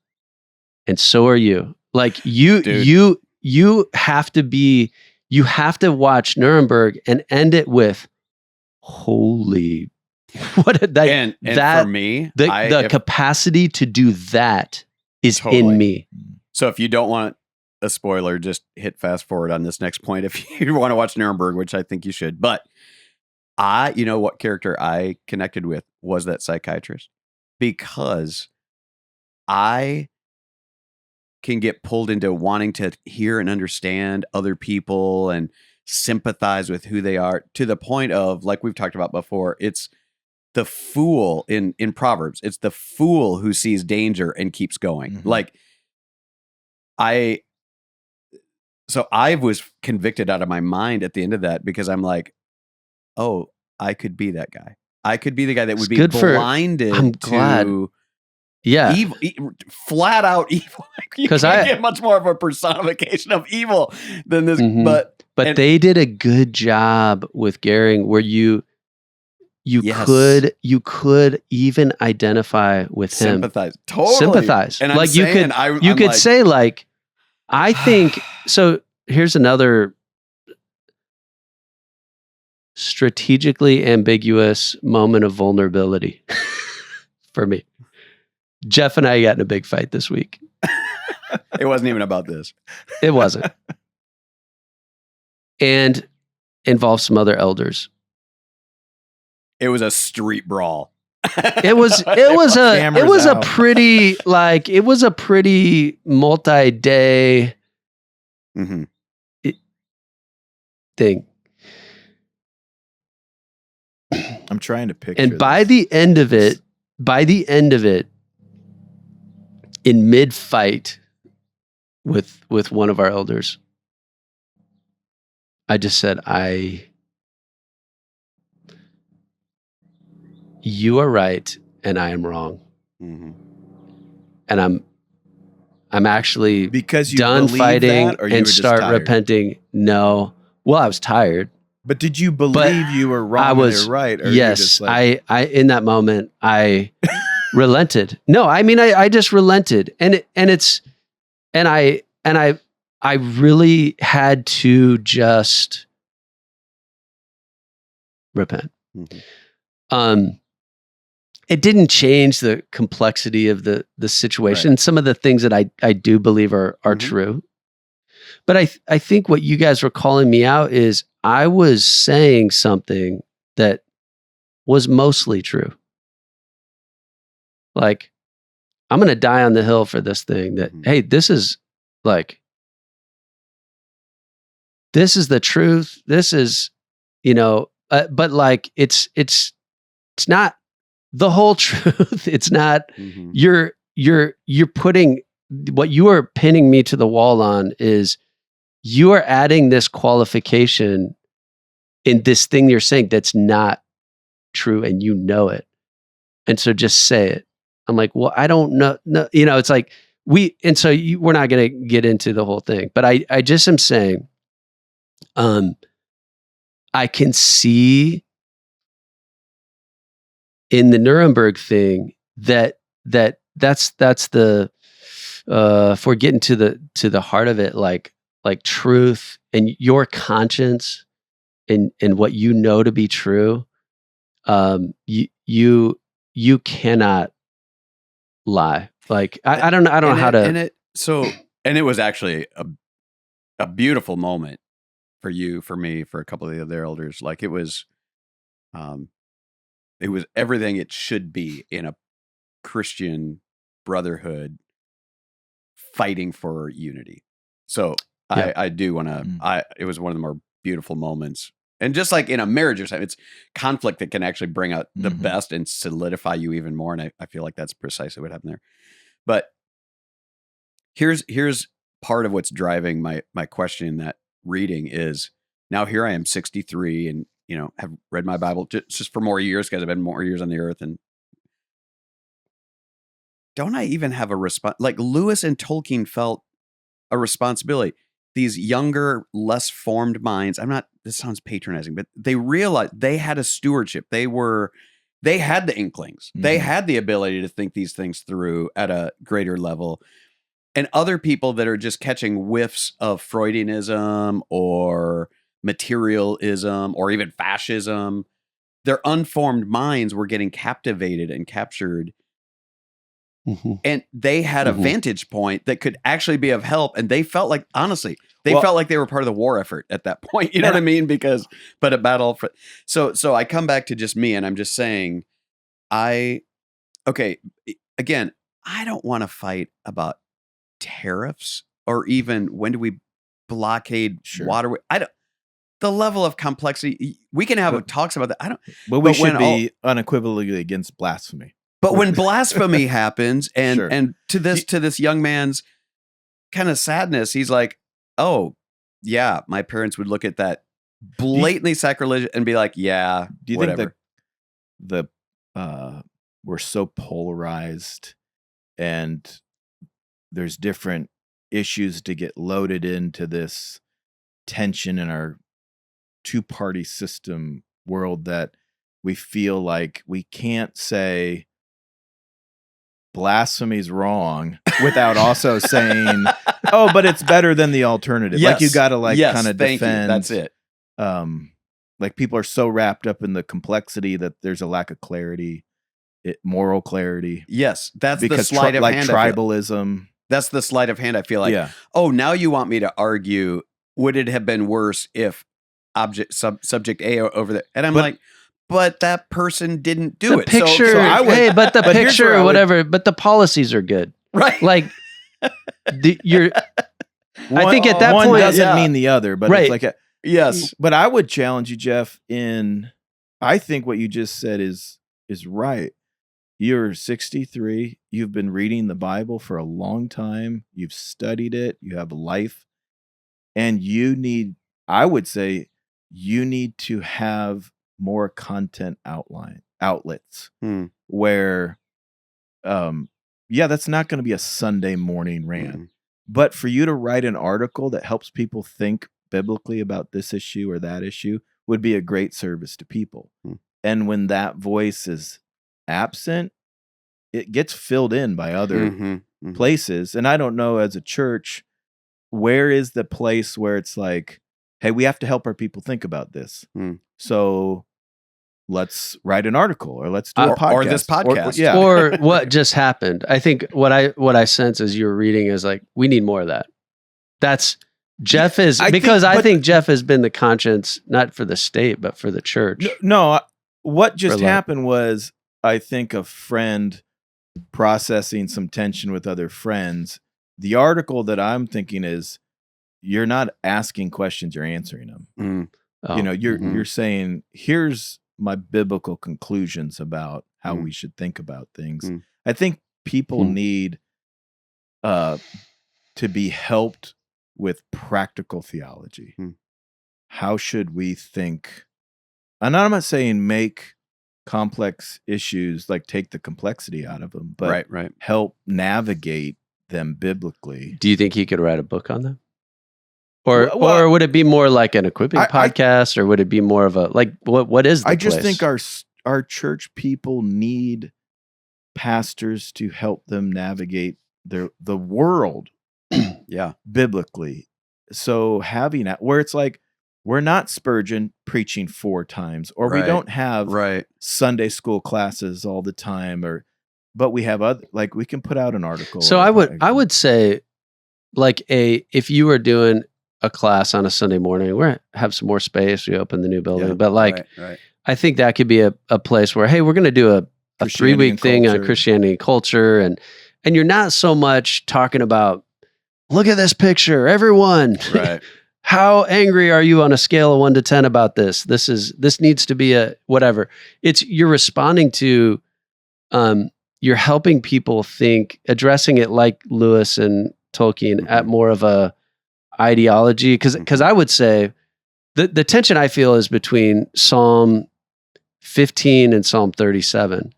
and so are you. Like you have to watch Nuremberg and end it with, holy, what did that? And for me, the capacity to do that is in me. So if you don't want a spoiler, just hit fast forward on this next point if you want to watch Nuremberg, which I think you should. But what character I connected with was that psychiatrist, because I can get pulled into wanting to hear and understand other people and sympathize with who they are, to the point of, like we've talked about before, it's the fool in Proverbs. It's the fool who sees danger and keeps going. Mm-hmm. Like I was convicted out of my mind at the end of that, because I'm like, oh, I could be that guy. I could be the guy that would be blinded to evil, flat out evil. You can't get much more of a personification of evil than this. Mm-hmm. But they did a good job with Goering, where you could even identify with him, sympathize. And like you could say, like, I think so. Here's another strategically ambiguous moment of vulnerability for me. Jeff and I got in a big fight this week. It wasn't even about this. It wasn't. And involved some other elders. It was a street brawl. It was a pretty multi-day thing. I'm trying to picture. And by the end of it, in mid-fight with one of our elders, I just said, you are right and I am wrong. Mm-hmm. And I'm actually because you done fighting that, or you and start repenting. No. Well, I was tired. But did you believe you were wrong and they were right? Or yes. Just like... I in that moment I relented. No, I mean I just relented. And I really had to just repent. Mm-hmm. It didn't change the complexity of the situation. Right. Some of the things that I do believe are true. But I think what you guys were calling me out is I was saying something that was mostly true. Like, I'm going to die on the hill for this thing that, hey, this is the truth. This is, but like, it's not the whole truth. It's not, you're putting, what you are pinning me to the wall on is you are adding this qualification in this thing you're saying that's not true, and you know it. And so just say it. I'm like, well, I don't know. No, it's like we're not going to get into the whole thing, but I just am saying, I can see in the Nuremberg thing that's the, if we're getting to the heart of it, like truth and your conscience and what you know to be true, you cannot lie. Like I don't know how to. And it was actually a beautiful moment for you, for me, for a couple of the other elders. Like it was everything it should be in a Christian brotherhood fighting for unity. So yeah. I do want to. It was one of the more beautiful moments. And just like in a marriage or something, it's conflict that can actually bring out the best and solidify you even more. And I feel like that's precisely what happened there. But here's part of what's driving my question in that reading is, now here I am 63 and, have read my Bible just for more years, because I've been more years on the earth. And don't I even have a response? Like Lewis and Tolkien felt a responsibility. These younger, less formed minds, this sounds patronizing, but they realized they had a stewardship. They had the inklings. They had the ability to think these things through at a greater level. And other people that are just catching whiffs of Freudianism or materialism or even fascism, their unformed minds were getting captivated and captured. And they had a vantage point that could actually be of help. And they felt like, honestly, felt like they were part of the war effort at that point. You know what I mean? But a battle. So I come back to just me, and I'm just saying, again, I don't want to fight about tariffs or even when do we blockade waterway. The level of complexity, we can have talks about that. But we should be unequivocally against blasphemy. But when blasphemy happens, and to this young man's kind of sadness, he's like, oh, yeah, my parents would look at that blatantly sacrilegious and be like, yeah, do you whatever. think we're so polarized and there's different issues to get loaded into this tension in our two-party system world that we feel like we can't say blasphemy's wrong without also saying, oh, but it's better than the alternative. Yes. Like you got to kind of defend. That's it. Like people are so wrapped up in the complexity that there's a lack of clarity, moral clarity. Yes, that's the sleight of hand. Tribalism. That's the sleight of hand. I feel like, oh, now you want me to argue, would it have been worse if subject A over there? And I'm like, but that person didn't do it. Picture, so I would, but the picture or whatever, but the policies are good. Right. Like I think at that one point doesn't mean the other, but it's like yes. But I would challenge you, Jeff, I think what you just said is right. You're 63. You've been reading the Bible for a long time. You've studied it. You have a life. And I would say you need to have more content outlets where, that's not going to be a Sunday morning rant. But for you to write an article that helps people think biblically about this issue or that issue would be a great service to people. And when that voice is absent, it gets filled in by other places. And I don't know, as a church, where is the place where it's like, hey, we have to help our people think about this. So let's write an article, or let's do a podcast, or this podcast, or what just happened. I think what I sense as you're reading is like, we need more of that. That's Jeff is I think Jeff has been the conscience, not for the state, but for the church. No, what just happened was, I think, a friend processing some tension with other friends. The article that I'm thinking is, you're not asking questions, you're answering them. You're saying, here's my biblical conclusions about how we should think about things. I think people need to be helped with practical theology. How should we think? And I'm not saying make complex issues, like take the complexity out of them, but help navigate them biblically. Do you think he could write a book on them? Or would it be more like an equipping podcast, or would it be more of a, like, what is the I just place? think our church people need pastors to help them navigate the world biblically. So having that, where it's like, we're not Spurgeon preaching 4 times, or we don't have Sunday school classes all the time, but we have other, like, we can put out an article. So I would say, like, if you were doing a class on a Sunday morning, we have some more space, we open the new building, but like, I think that could be a place where, hey, we're going to do a 3-week thing on Christianity and culture, and you're not so much talking about, look at this picture, everyone. How angry are you on a scale of 1 to 10 about this? This needs to be a whatever. You're responding to, you're helping people think, addressing it like Lewis and Tolkien at more of a ideology. Because I would say the tension I feel is between Psalm 15 and Psalm 37.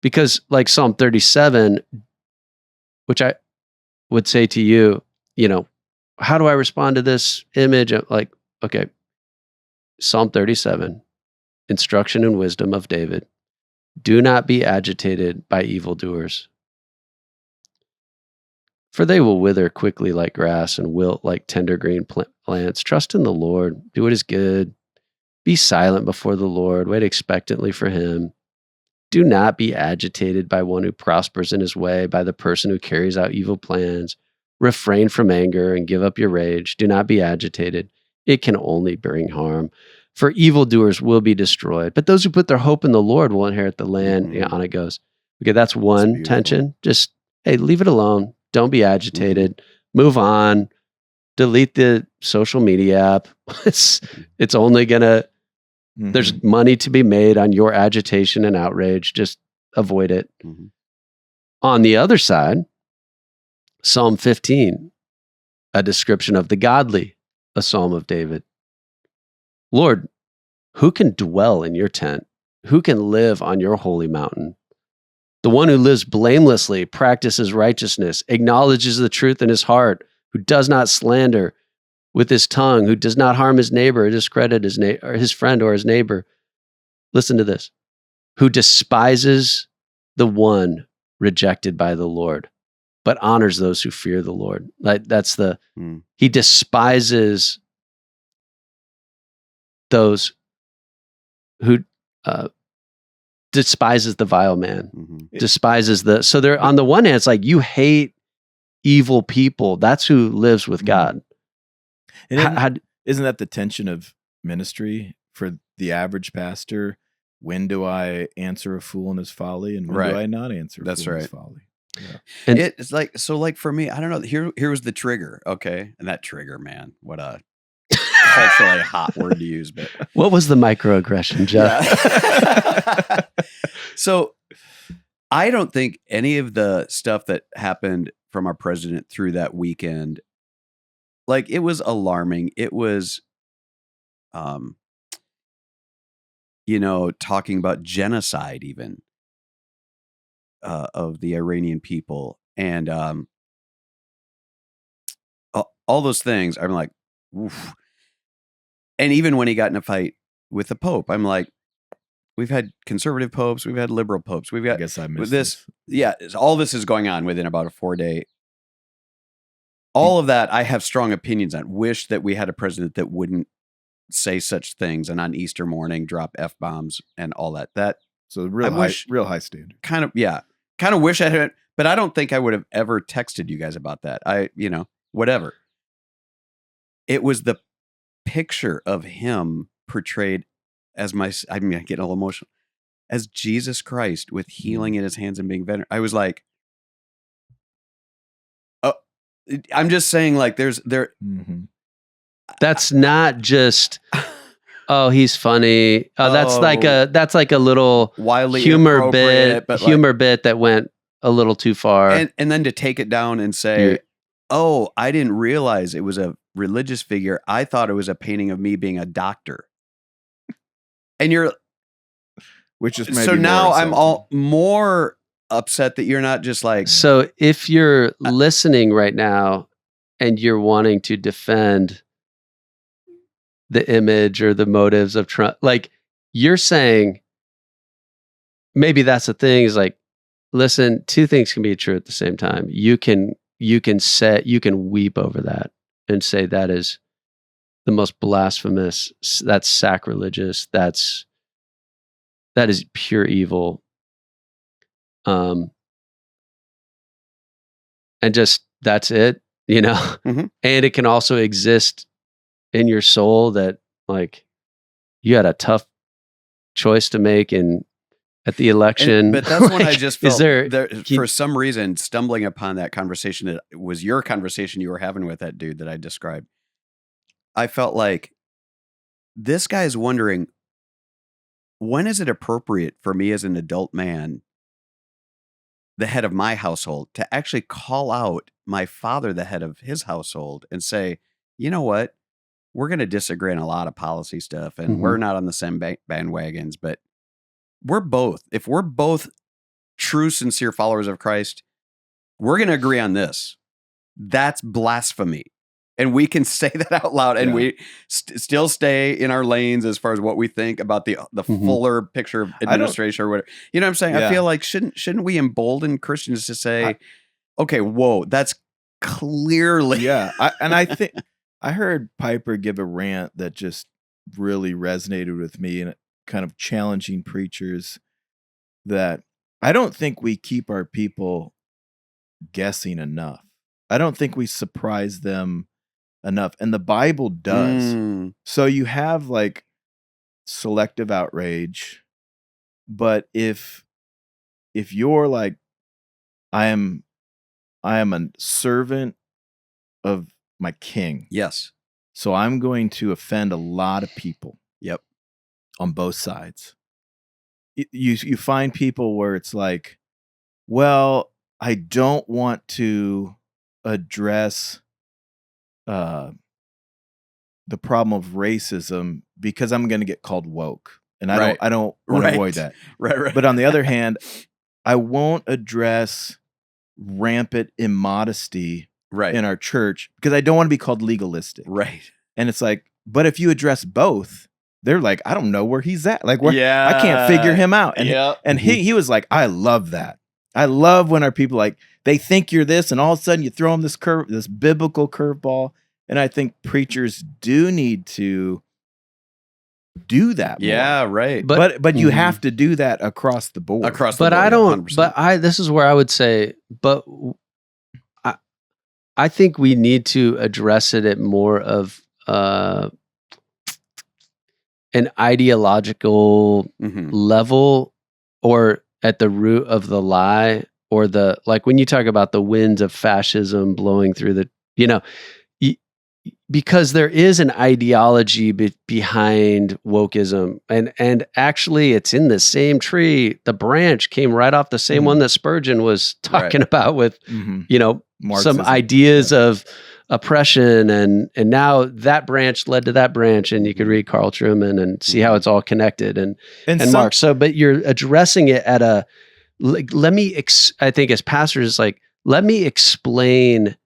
Because like Psalm 37, which I would say to you, how do I respond to this image? Like, okay, Psalm 37, instruction and wisdom of David. Do not be agitated by evildoers, for they will wither quickly like grass and wilt like tender green plants. Trust in the Lord. Do what is good. Be silent before the Lord. Wait expectantly for him. Do not be agitated by one who prospers in his way, by the person who carries out evil plans. Refrain from anger and give up your rage. Do not be agitated. It can only bring harm. For evildoers will be destroyed, but those who put their hope in the Lord will inherit the land. On it goes. Okay, that's one tension. Just, hey, leave it alone. Don't be agitated. Move on. Delete the social media app. It's only gonna. There's money to be made on your agitation and outrage. Just avoid it. On the other side, Psalm 15, a description of the godly, a psalm of David. Lord, who can dwell in your tent? Who can live on your holy mountain? The one who lives blamelessly, practices righteousness, acknowledges the truth in his heart, who does not slander with his tongue, who does not harm his neighbor or discredit his friend or his neighbor. Listen to this. Who despises the one rejected by the Lord, but honors those who fear the Lord. That's he despises those who despises the vile man, despises so they're on the one hand, it's like, you hate evil people. That's who lives with God. And isn't that the tension of ministry for the average pastor? When do I answer a fool in his folly, and when do I not answer a fool in his folly? Yeah. And it's like, so like for me, I don't know, here was the trigger. Okay. And that trigger, man, what a culturally hot word to use, but what was the microaggression, Jeff? Yeah. So I don't think any of the stuff that happened from our president through that weekend, like, it was alarming. It was, talking about genocide even of the Iranian people, and all those things. I'm like, oof. And even when he got in a fight with the Pope, I'm like, we've had conservative popes, we've had liberal popes, we've got. I guess I missed this. Yeah, all this is going on within about a 4-day. All of that, I have strong opinions on. Wish that we had a president that wouldn't say such things, and on Easter morning drop F-bombs and all that. So real high standard. Kind of wish I had, but I don't think I would have ever texted you guys about that. Whatever. It was the picture of him portrayed as I'm getting a little emotional, as Jesus Christ with healing in his hands and being venerable. I was like, I'm just saying, like, that's not just, oh, he's funny. That's like a little wildly humor bit that went a little too far. And then to take it down and say, oh, I didn't realize it was a religious figure. I thought it was a painting of me being a doctor. And which is so now I'm all more upset that you're not just like. So if you're listening right now and you're wanting to defend the image or the motives of Trump, like you're saying, maybe that's the thing is like, listen, two things can be true at the same time. You can weep over that and say that is the most blasphemous, that's sacrilegious, that is pure evil. And just that's it, you know. Mm-hmm. And it can also exist in your soul that like you had a tough choice to make at the election. But that's when like, I just felt for some reason stumbling upon that conversation that was your conversation you were having with that dude that I described. I felt like this guy is wondering, when is it appropriate for me as an adult man, the head of my household, to actually call out my father, the head of his household, and say, you know what? We're going to disagree on a lot of policy stuff, and we're not on the same bandwagons, but if we're both true, sincere followers of Christ, we're going to agree on this. That's blasphemy. And we can say that out loud, and we still stay in our lanes as far as what we think about the fuller picture of administration or whatever. You know what I'm saying? I feel like shouldn't we embolden Christians to say, okay, whoa, that's clearly. Yeah. I think I heard Piper give a rant that just really resonated with me, and kind of challenging preachers that I don't think we keep our people guessing enough. I don't think we surprise them enough, and the Bible does. So you have like selective outrage, but if you're like, I am a servant of my king, yes, so I'm going to offend a lot of people. Yep, on both sides. You find people where it's like, well, I don't want to address the problem of racism because I'm going to get called woke, and I don't want to avoid that. Right. But on the other hand, I won't address rampant immodesty in our church because I don't want to be called legalistic. Right. And it's like, but if you address both, they're like, I don't know where he's at. Like, I can't figure him out. And he was like, I love that. I love when our people like, they think you're this, and all of a sudden you throw them this biblical curveball. And I think preachers do need to do that more. Yeah, right. But you have to do that across the board. This is where I would say, but I think we need to address it at more of an ideological level, or at the root of the lie, or like when you talk about the winds of fascism blowing through the, because there is an ideology behind wokeism, and actually it's in the same tree. The branch came right off the same one that Spurgeon was talking about with, Marxism. Some ideas of oppression, and now that branch led to that branch, and you could read Carl Trueman and see how it's all connected and Marx. So, but you're addressing it at a, I think as pastors, like, let me explain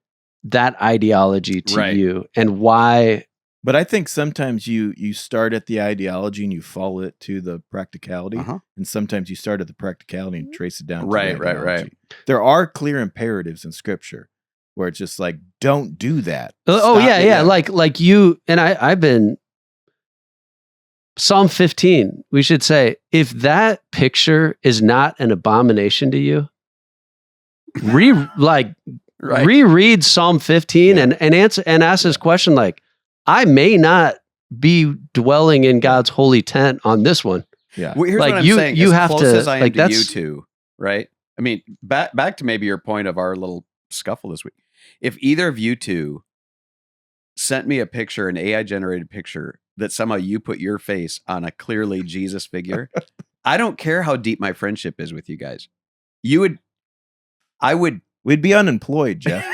that ideology to you and why. But I think sometimes you start at the ideology and you follow it to the practicality, and sometimes you start at the practicality and trace it down. To the ideology. Right. There are clear imperatives in Scripture where it's just like, don't do that. Like you and I've been Psalm 15. We should say, if that picture is not an abomination to you, reread Psalm 15 and answer and ask this question, like, I may not be dwelling in God's holy tent on this one. Yeah. Well, here's what I'm saying. You have to, as I am to you two, right? I mean, back to maybe your point of our little scuffle this week. If either of you two sent me a picture, an AI generated picture, that somehow you put your face on a clearly Jesus figure, I don't care how deep my friendship is with you guys. We'd be unemployed, Jeff.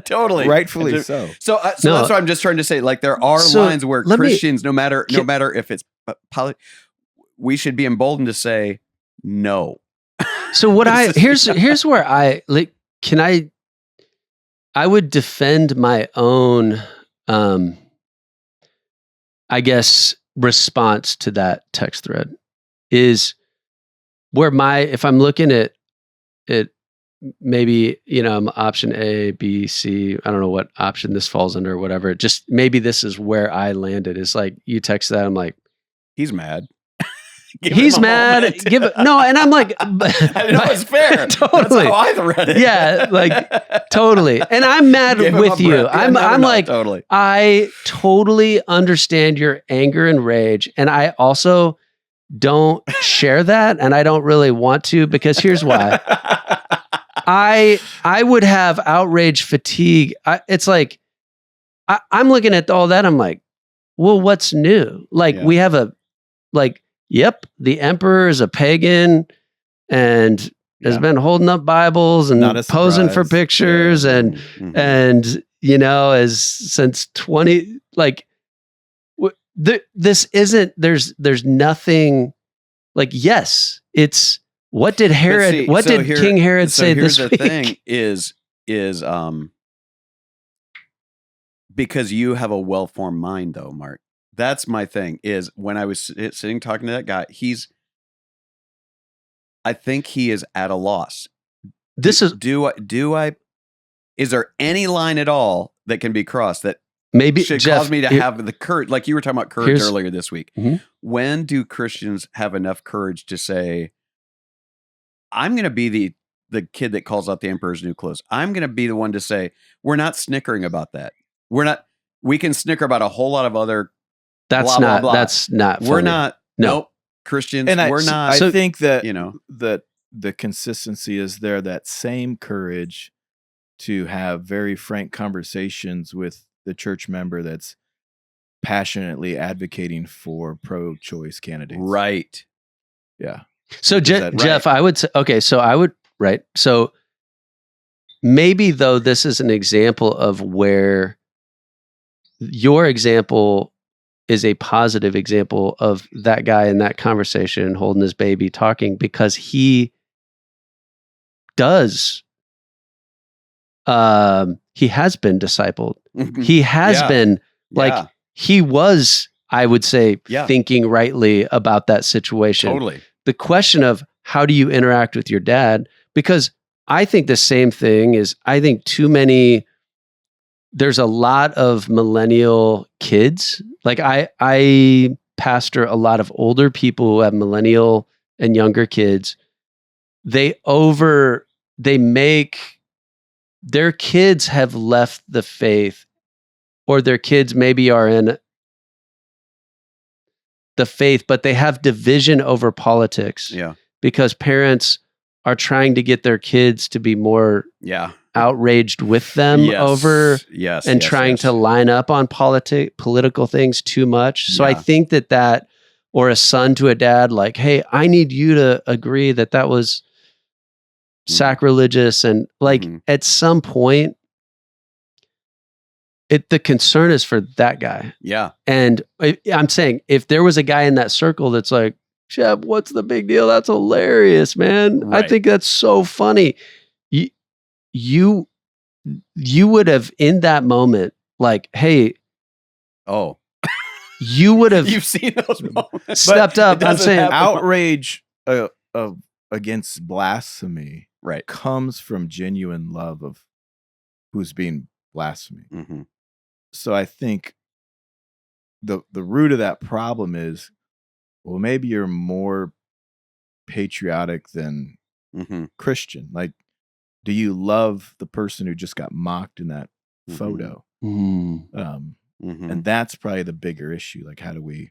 Totally. Rightfully so. So that's what I'm just trying to say. Like there are lines where Christians, no matter if it's we should be emboldened to say no. So what here's where I like, I would defend my own, I guess, response to that text thread is where if I'm looking at it, maybe, I'm option A, B, C, I don't know what option this falls under or whatever. Just maybe this is where I landed. It's like you text that, I'm like, he's mad. He's mad. And I'm like, I know it's fair. Totally. That's how I read it. Yeah, like totally. And I'm mad with you. I'm like, totally. I totally understand your anger and rage, and I also don't share that, and I don't really want to, because here's why. I would have outrage fatigue. It's like I'm looking at all that. I'm like, well, what's new? Like we have yep, the emperor is a pagan and has been holding up Bibles and posing for pictures and as since 20, this isn't, there's nothing like, yes, it's what did Herod, King Herod say this week? The thing is because you have a well-formed mind though, Mark. That's my thing, is when I was sitting talking to that guy, I think he is at a loss. Is there any line at all that can be crossed that maybe should cause me to have the courage? Like you were talking about courage earlier this week. Mm-hmm. When do Christians have enough courage to say, I'm going to be the kid that calls out the emperor's new clothes. I'm going to be the one to say, we're not snickering about that. We can snicker about a whole lot of other That's blah, blah, blah. That's not funny. We're not. Nope. Christians, and we're not. I think that that the consistency is there. That same courage to have very frank conversations with the church member that's passionately advocating for pro-choice candidates. Right. Yeah. So Jeff, I would say, okay. So I would right. So maybe though this is an example of where your example is a positive example of that guy in that conversation holding his baby talking, because he does, he has been discipled. He has been he was, I would say, thinking rightly about that situation. Totally. The question of how do you interact with your dad? Because I think the same thing is, I think there's a lot of millennial kids. Like I pastor a lot of older people who have millennial and younger kids. Their kids have left the faith, or their kids maybe are in the faith, but they have division over politics. Yeah. Because parents are trying to get their kids to be more outraged with them trying to line up on political things too much. So I think that or a son to a dad, like, hey, I need you to agree that was sacrilegious. And at some point, the concern is for that guy. Yeah. And I'm saying, if there was a guy in that circle that's like, Shep, what's the big deal? That's hilarious, man. Right. I think that's so funny. You would have, in that moment, like, hey, you would have. You've seen those moments. Stepped up. I'm saying outrage against blasphemy, comes from genuine love of who's being blasphemed. Mm-hmm. So I think the root of that problem is, well, maybe you're more patriotic than Christian. Like, do you love the person who just got mocked in that photo? And that's probably the bigger issue. Like, how do we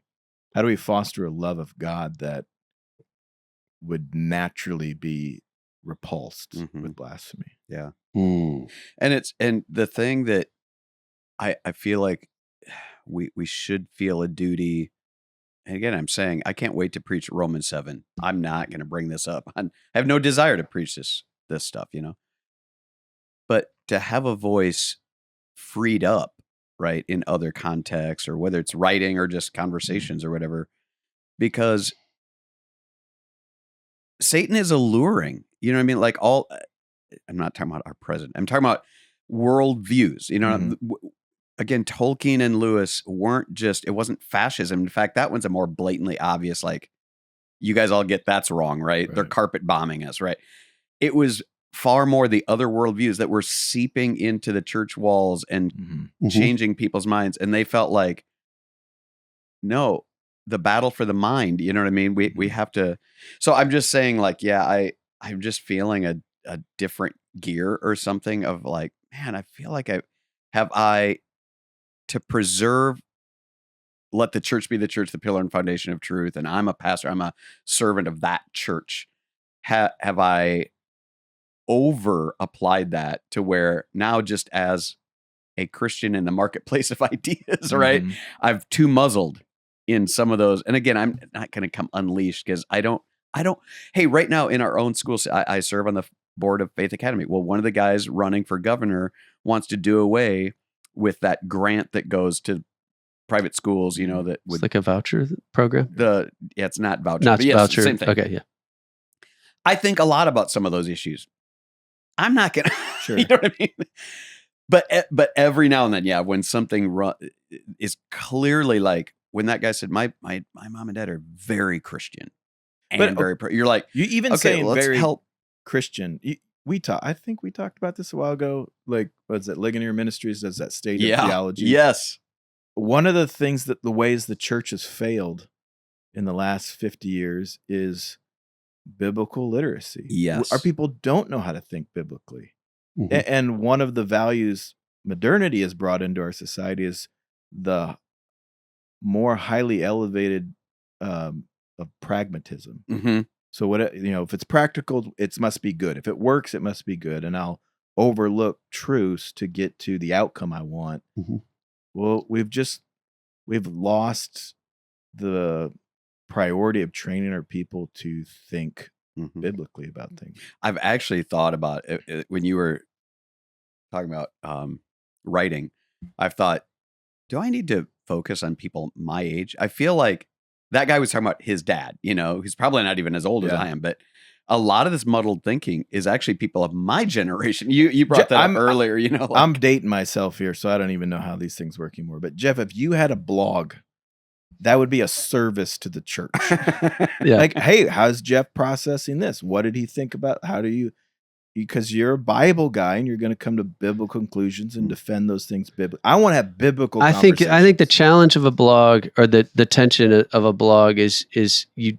foster a love of God that would naturally be repulsed with blasphemy? Yeah. And the thing that I feel like we should feel a duty. And again, I'm saying I can't wait to preach Romans 7. I'm not going to bring this up. I have no desire to preach this stuff, But to have a voice freed up, right, in other contexts, or whether it's writing or just conversations or whatever, because Satan is alluring. You know what I mean? Like I'm not talking about our president. I'm talking about worldviews. You know, again, Tolkien and Lewis it wasn't fascism. In fact, that one's a more blatantly obvious, like, you guys all get that's wrong, right? They're carpet bombing us, right? It was far more the other worldviews that were seeping into the church walls and changing people's minds. And they felt like, no, the battle for the mind, you know what I mean? We have to. So I'm just saying, like, yeah, I'm just feeling a different gear or something of like, man, I feel like I to preserve, let the church be the church, the pillar and foundation of truth. And I'm a pastor, I'm a servant of that church. Have I over applied that to where now, just as a Christian in the marketplace of ideas, right? I've too muzzled in some of those. And again, I'm not going to come unleashed, because I don't, hey, right now in our own schools, I serve on the board of Faith Academy. Well, one of the guys running for governor wants to do away with that grant that goes to private schools, you know, that would, it's like a voucher program. It's not voucher, not but yes, voucher. Same thing. Okay. Yeah. I think a lot about some of those issues. I'm not going to, Sure. you know what I mean? But every now and then, yeah, when something is clearly like, when that guy said, my mom and dad are very Christian and you're like, you even okay, saying let's very help. Christian. I think we talked about this a while ago. Like, was it Ligonier Ministries does that state of theology? Yes. One of the things the ways the church has failed in the last 50 years is biblical literacy. Yes. Our people don't know how to think biblically. And one of the values modernity has brought into our society is the more highly elevated of pragmatism. So if it's practical, it must be good. If it works, it must be good. And I'll overlook truths to get to the outcome I want. Well, we've lost the priority of training our people to think biblically about things. I've actually thought about it when you were talking about writing. I've thought, do I need to focus on people my age? I feel like that guy was talking about his dad, you know, he's probably not even as old as I am, but a lot of this muddled thinking is actually people of my generation. You brought that up earlier, you know. Like, I'm dating myself here, so I don't even know how these things work anymore. But Jeff, if you had a blog, that would be a service to the church. Like, hey, how's Jeff processing this? What did he think about? How do you, because you're a Bible guy and you're going to come to biblical conclusions and defend those things biblically. I want to have biblical conversations. I think the challenge of a blog, or the tension of a blog is you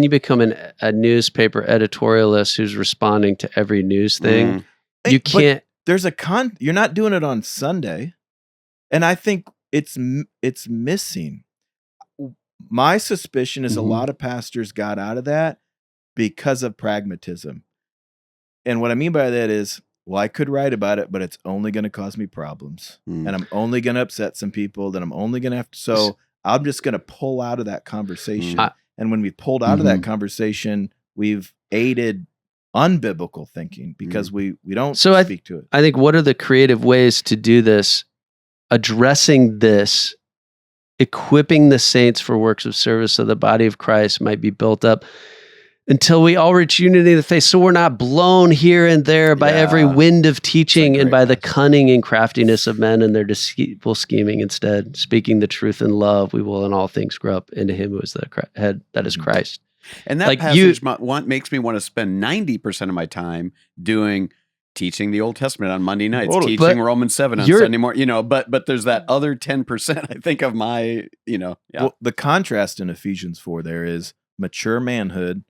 become a newspaper editorialist who's responding to every news thing. You can't. There's you're not doing it on Sunday. And I think it's missing. My suspicion is a lot of pastors got out of that because of pragmatism. And what I mean by that is, well, I could write about it, but it's only going to cause me problems. And I'm only going to upset some people. Then I'm only going to have to. So I'm just going to pull out of that conversation. And when we pulled out of that conversation, we've aided unbiblical thinking because we don't speak to it. I think, what are the creative ways to do this, addressing this, equipping the saints for works of service so the body of Christ might be built up until we all reach unity in the faith, so we're not blown here and there by every wind of teaching and by the cunning and craftiness of men and their deceitful scheming. Instead, speaking the truth in love, we will in all things grow up into him who is the head, that is Christ. And that passage makes me want to spend 90% of my time teaching the Old Testament on Monday nights, teaching Romans 7 on Sunday morning, you know, but there's that other 10%, I think, of my, you know. Well, the contrast in Ephesians 4 there is mature manhood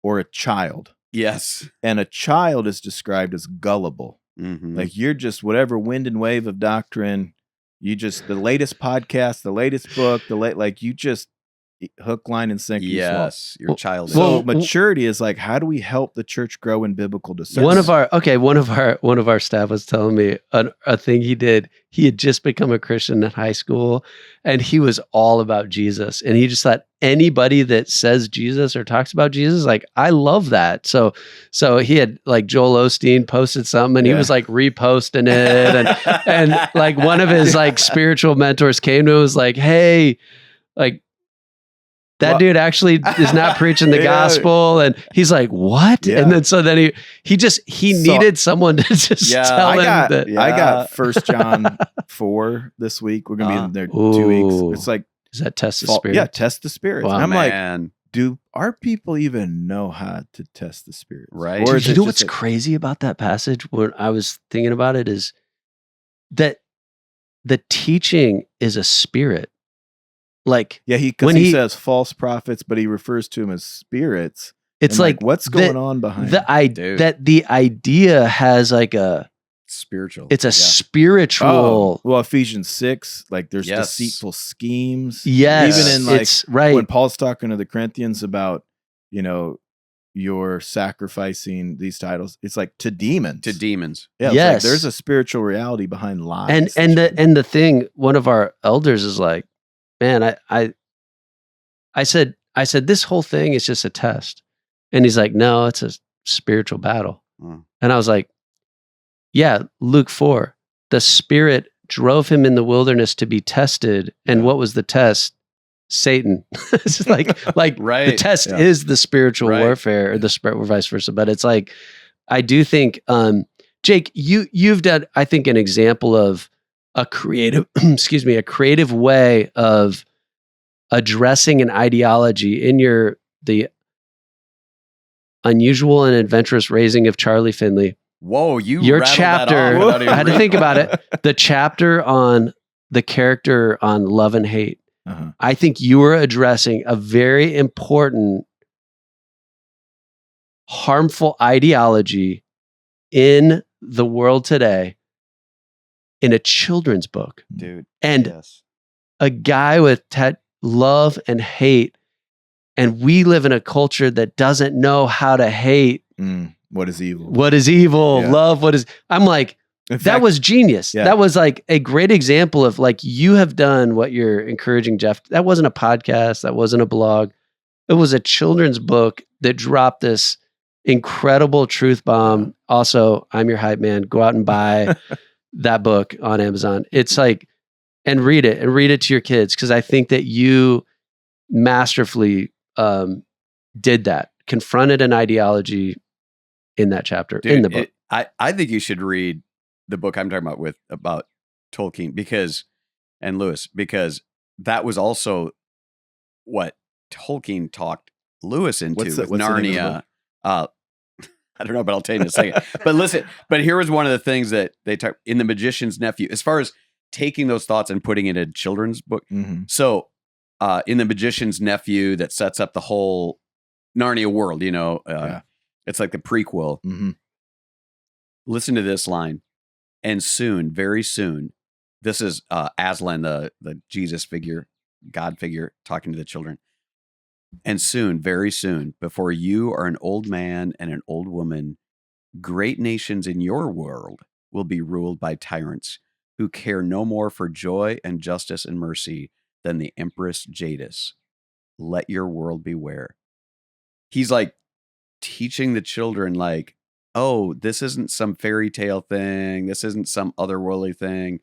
or a child. Yes. And a child is described as gullible. Like, you're just whatever wind and wave of doctrine, you just, the latest podcast, the latest book, you just hook, line, and sinker. Yes, your child. So maturity is like, how do we help the church grow in biblical discernment? One of our staff was telling me a thing he did. He had just become a Christian in high school, and he was all about Jesus. And he just thought anybody that says Jesus or talks about Jesus, like, I love that. So he had like Joel Osteen posted something, and he was like reposting it, and like one of his like spiritual mentors came to him and was like, hey, like, that dude actually is not preaching the gospel. And he's like, what? Yeah. And then he needed someone to just tell him that. I got 1 John 4 this week. We're going to be in there 2 weeks. It's like, does that test the spirit? Yeah, test the spirit. Wow, I'm like, do our people even know how to test the spirits? Right. Or you know what's crazy about that passage when I was thinking about it is that the teaching is a spirit. Like, because he says false prophets, but he refers to them as spirits. It's like what's going on behind the idea has like a spiritual. It's a spiritual. Well, Ephesians 6, like there's deceitful schemes. Yes, even in like when Paul's talking to the Corinthians about, you're sacrificing these titles. It's like to demons. Yeah. Yes, like there's a spiritual reality behind lies. And the thing, one of our elders is like, man, I said, this whole thing is just a test. And he's like, no, it's a spiritual battle. And I was like, yeah, Luke 4, the Spirit drove him in the wilderness to be tested. And what was the test? Satan. It's like the test is the spiritual warfare, or the spirit, or vice versa. But it's like, I do think, Jake, you've done, I think, an example of a creative, a creative way of addressing an ideology in the unusual and adventurous raising of Charlie Finley. Whoa, your chapter, I had to think about it. The chapter on the character on love and hate. I think you were addressing a very important, harmful ideology in the world today in a children's book. Dude. And a guy with love and hate. And we live in a culture that doesn't know how to hate. What is evil? What is evil? Yeah. Love. What is... I'm like, that was genius. Yeah. That was like a great example of like, you have done what you're encouraging Jeff. That wasn't a podcast. That wasn't a blog. It was a children's book that dropped this incredible truth bomb. Also, I'm your hype man. Go out and buy that book on Amazon. It's like, and read it to your kids. Cause I think that you masterfully did that, confronted an ideology in that chapter. Dude, in the book. I think you should read the book I'm talking about Tolkien and Lewis, because that was also what Tolkien talked Lewis into with Narnia. I don't know, but I'll tell you in a second. But listen, here was one of the things that they talked in The Magician's Nephew, as far as taking those thoughts and putting it in a children's book. So in The Magician's Nephew, that sets up the whole Narnia world, it's like the prequel. Listen to this line. And soon, very soon, this is Aslan, the Jesus figure, God figure, talking to the children. And soon, very soon, before you are an old man and an old woman, great nations in your world will be ruled by tyrants who care no more for joy and justice and mercy than the Empress Jadis. Let your world beware. He's like teaching the children, like, oh, this isn't some fairy tale thing. This isn't some otherworldly thing.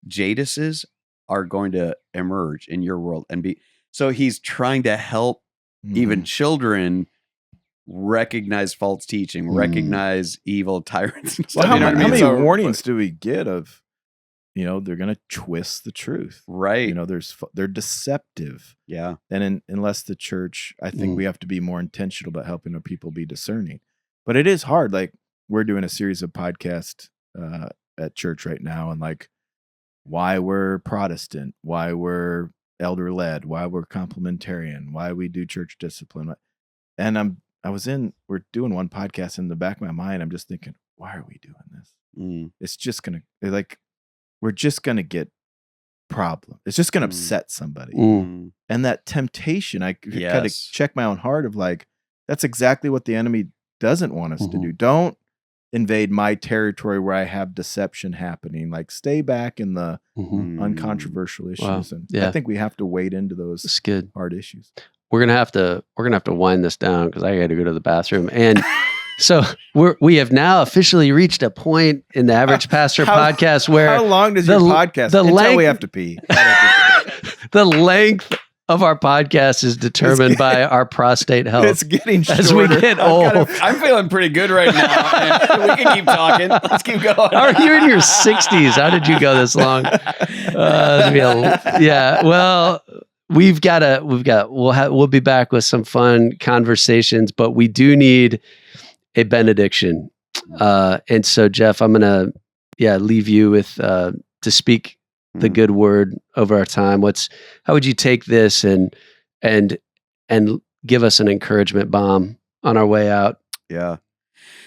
Jadises are going to emerge in your world and be. So he's trying to help even children recognize false teaching, recognize evil tyrants. Well, how many warnings do we get of, they're going to twist the truth, right? They're deceptive. Yeah. And unless the church, I think we have to be more intentional about helping our people be discerning. But it is hard. Like, we're doing a series of podcasts at church right now, and like, why we're Protestant, why we're elder led, why we're complementarian, why we do church discipline. And we're doing one podcast, in the back of my mind, I'm just thinking, why are we doing this? It's just gonna, we're just gonna get problem. It's just going to upset somebody. Mm. And that temptation, I kind of Yes. check my own heart of like, that's exactly what the enemy doesn't want us to do. Don't invade my territory where I have deception happening. Like, stay back in the uncontroversial issues. Wow. And Yeah. I think we have to wade into those That's good. hard issues. We're gonna have to wind this down because I got to go to the bathroom. And so we have now officially reached a point in the Average Pastor podcast where How long does your podcast until we have to pee? the length of our podcast is determined by our prostate health. It's getting shorter. As we get old. I'm feeling pretty good right now. We can keep talking. Let's keep going. You're in your 60s. How did you go this long? Yeah. Well, we'll be back with some fun conversations, but we do need a benediction. And so, Jeff, I'm going to leave you with to speak the good word over our time. How would you take this and give us an encouragement bomb on our way out? Yeah.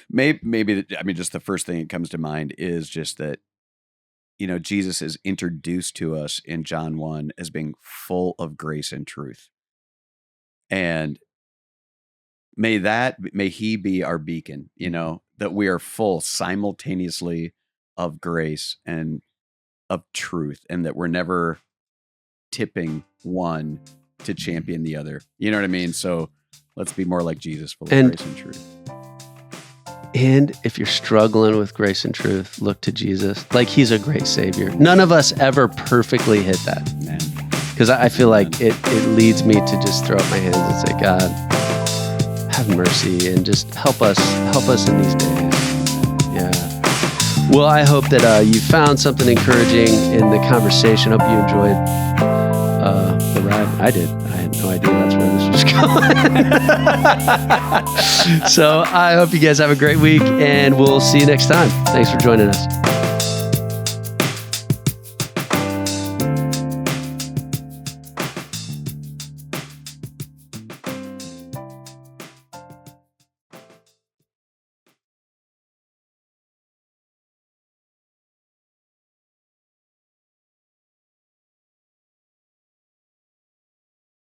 Maybe just the first thing that comes to mind is just that, Jesus is introduced to us in John 1 as being full of grace and truth. And may he be our beacon, that we are full simultaneously of grace and of truth, and that we're never tipping one to champion the other. You know what I mean? So let's be more like Jesus, full of grace and truth. And if you're struggling with grace and truth, look to Jesus. Like, he's a great savior. None of us ever perfectly hit that. Man. Because I feel like it leads me to just throw up my hands and say, God, have mercy and just help us in these days. Yeah. Well, I hope that you found something encouraging in the conversation. Hope you enjoyed the ride. I did. I had no idea that's where this was going. So I hope you guys have a great week, and we'll see you next time. Thanks for joining us.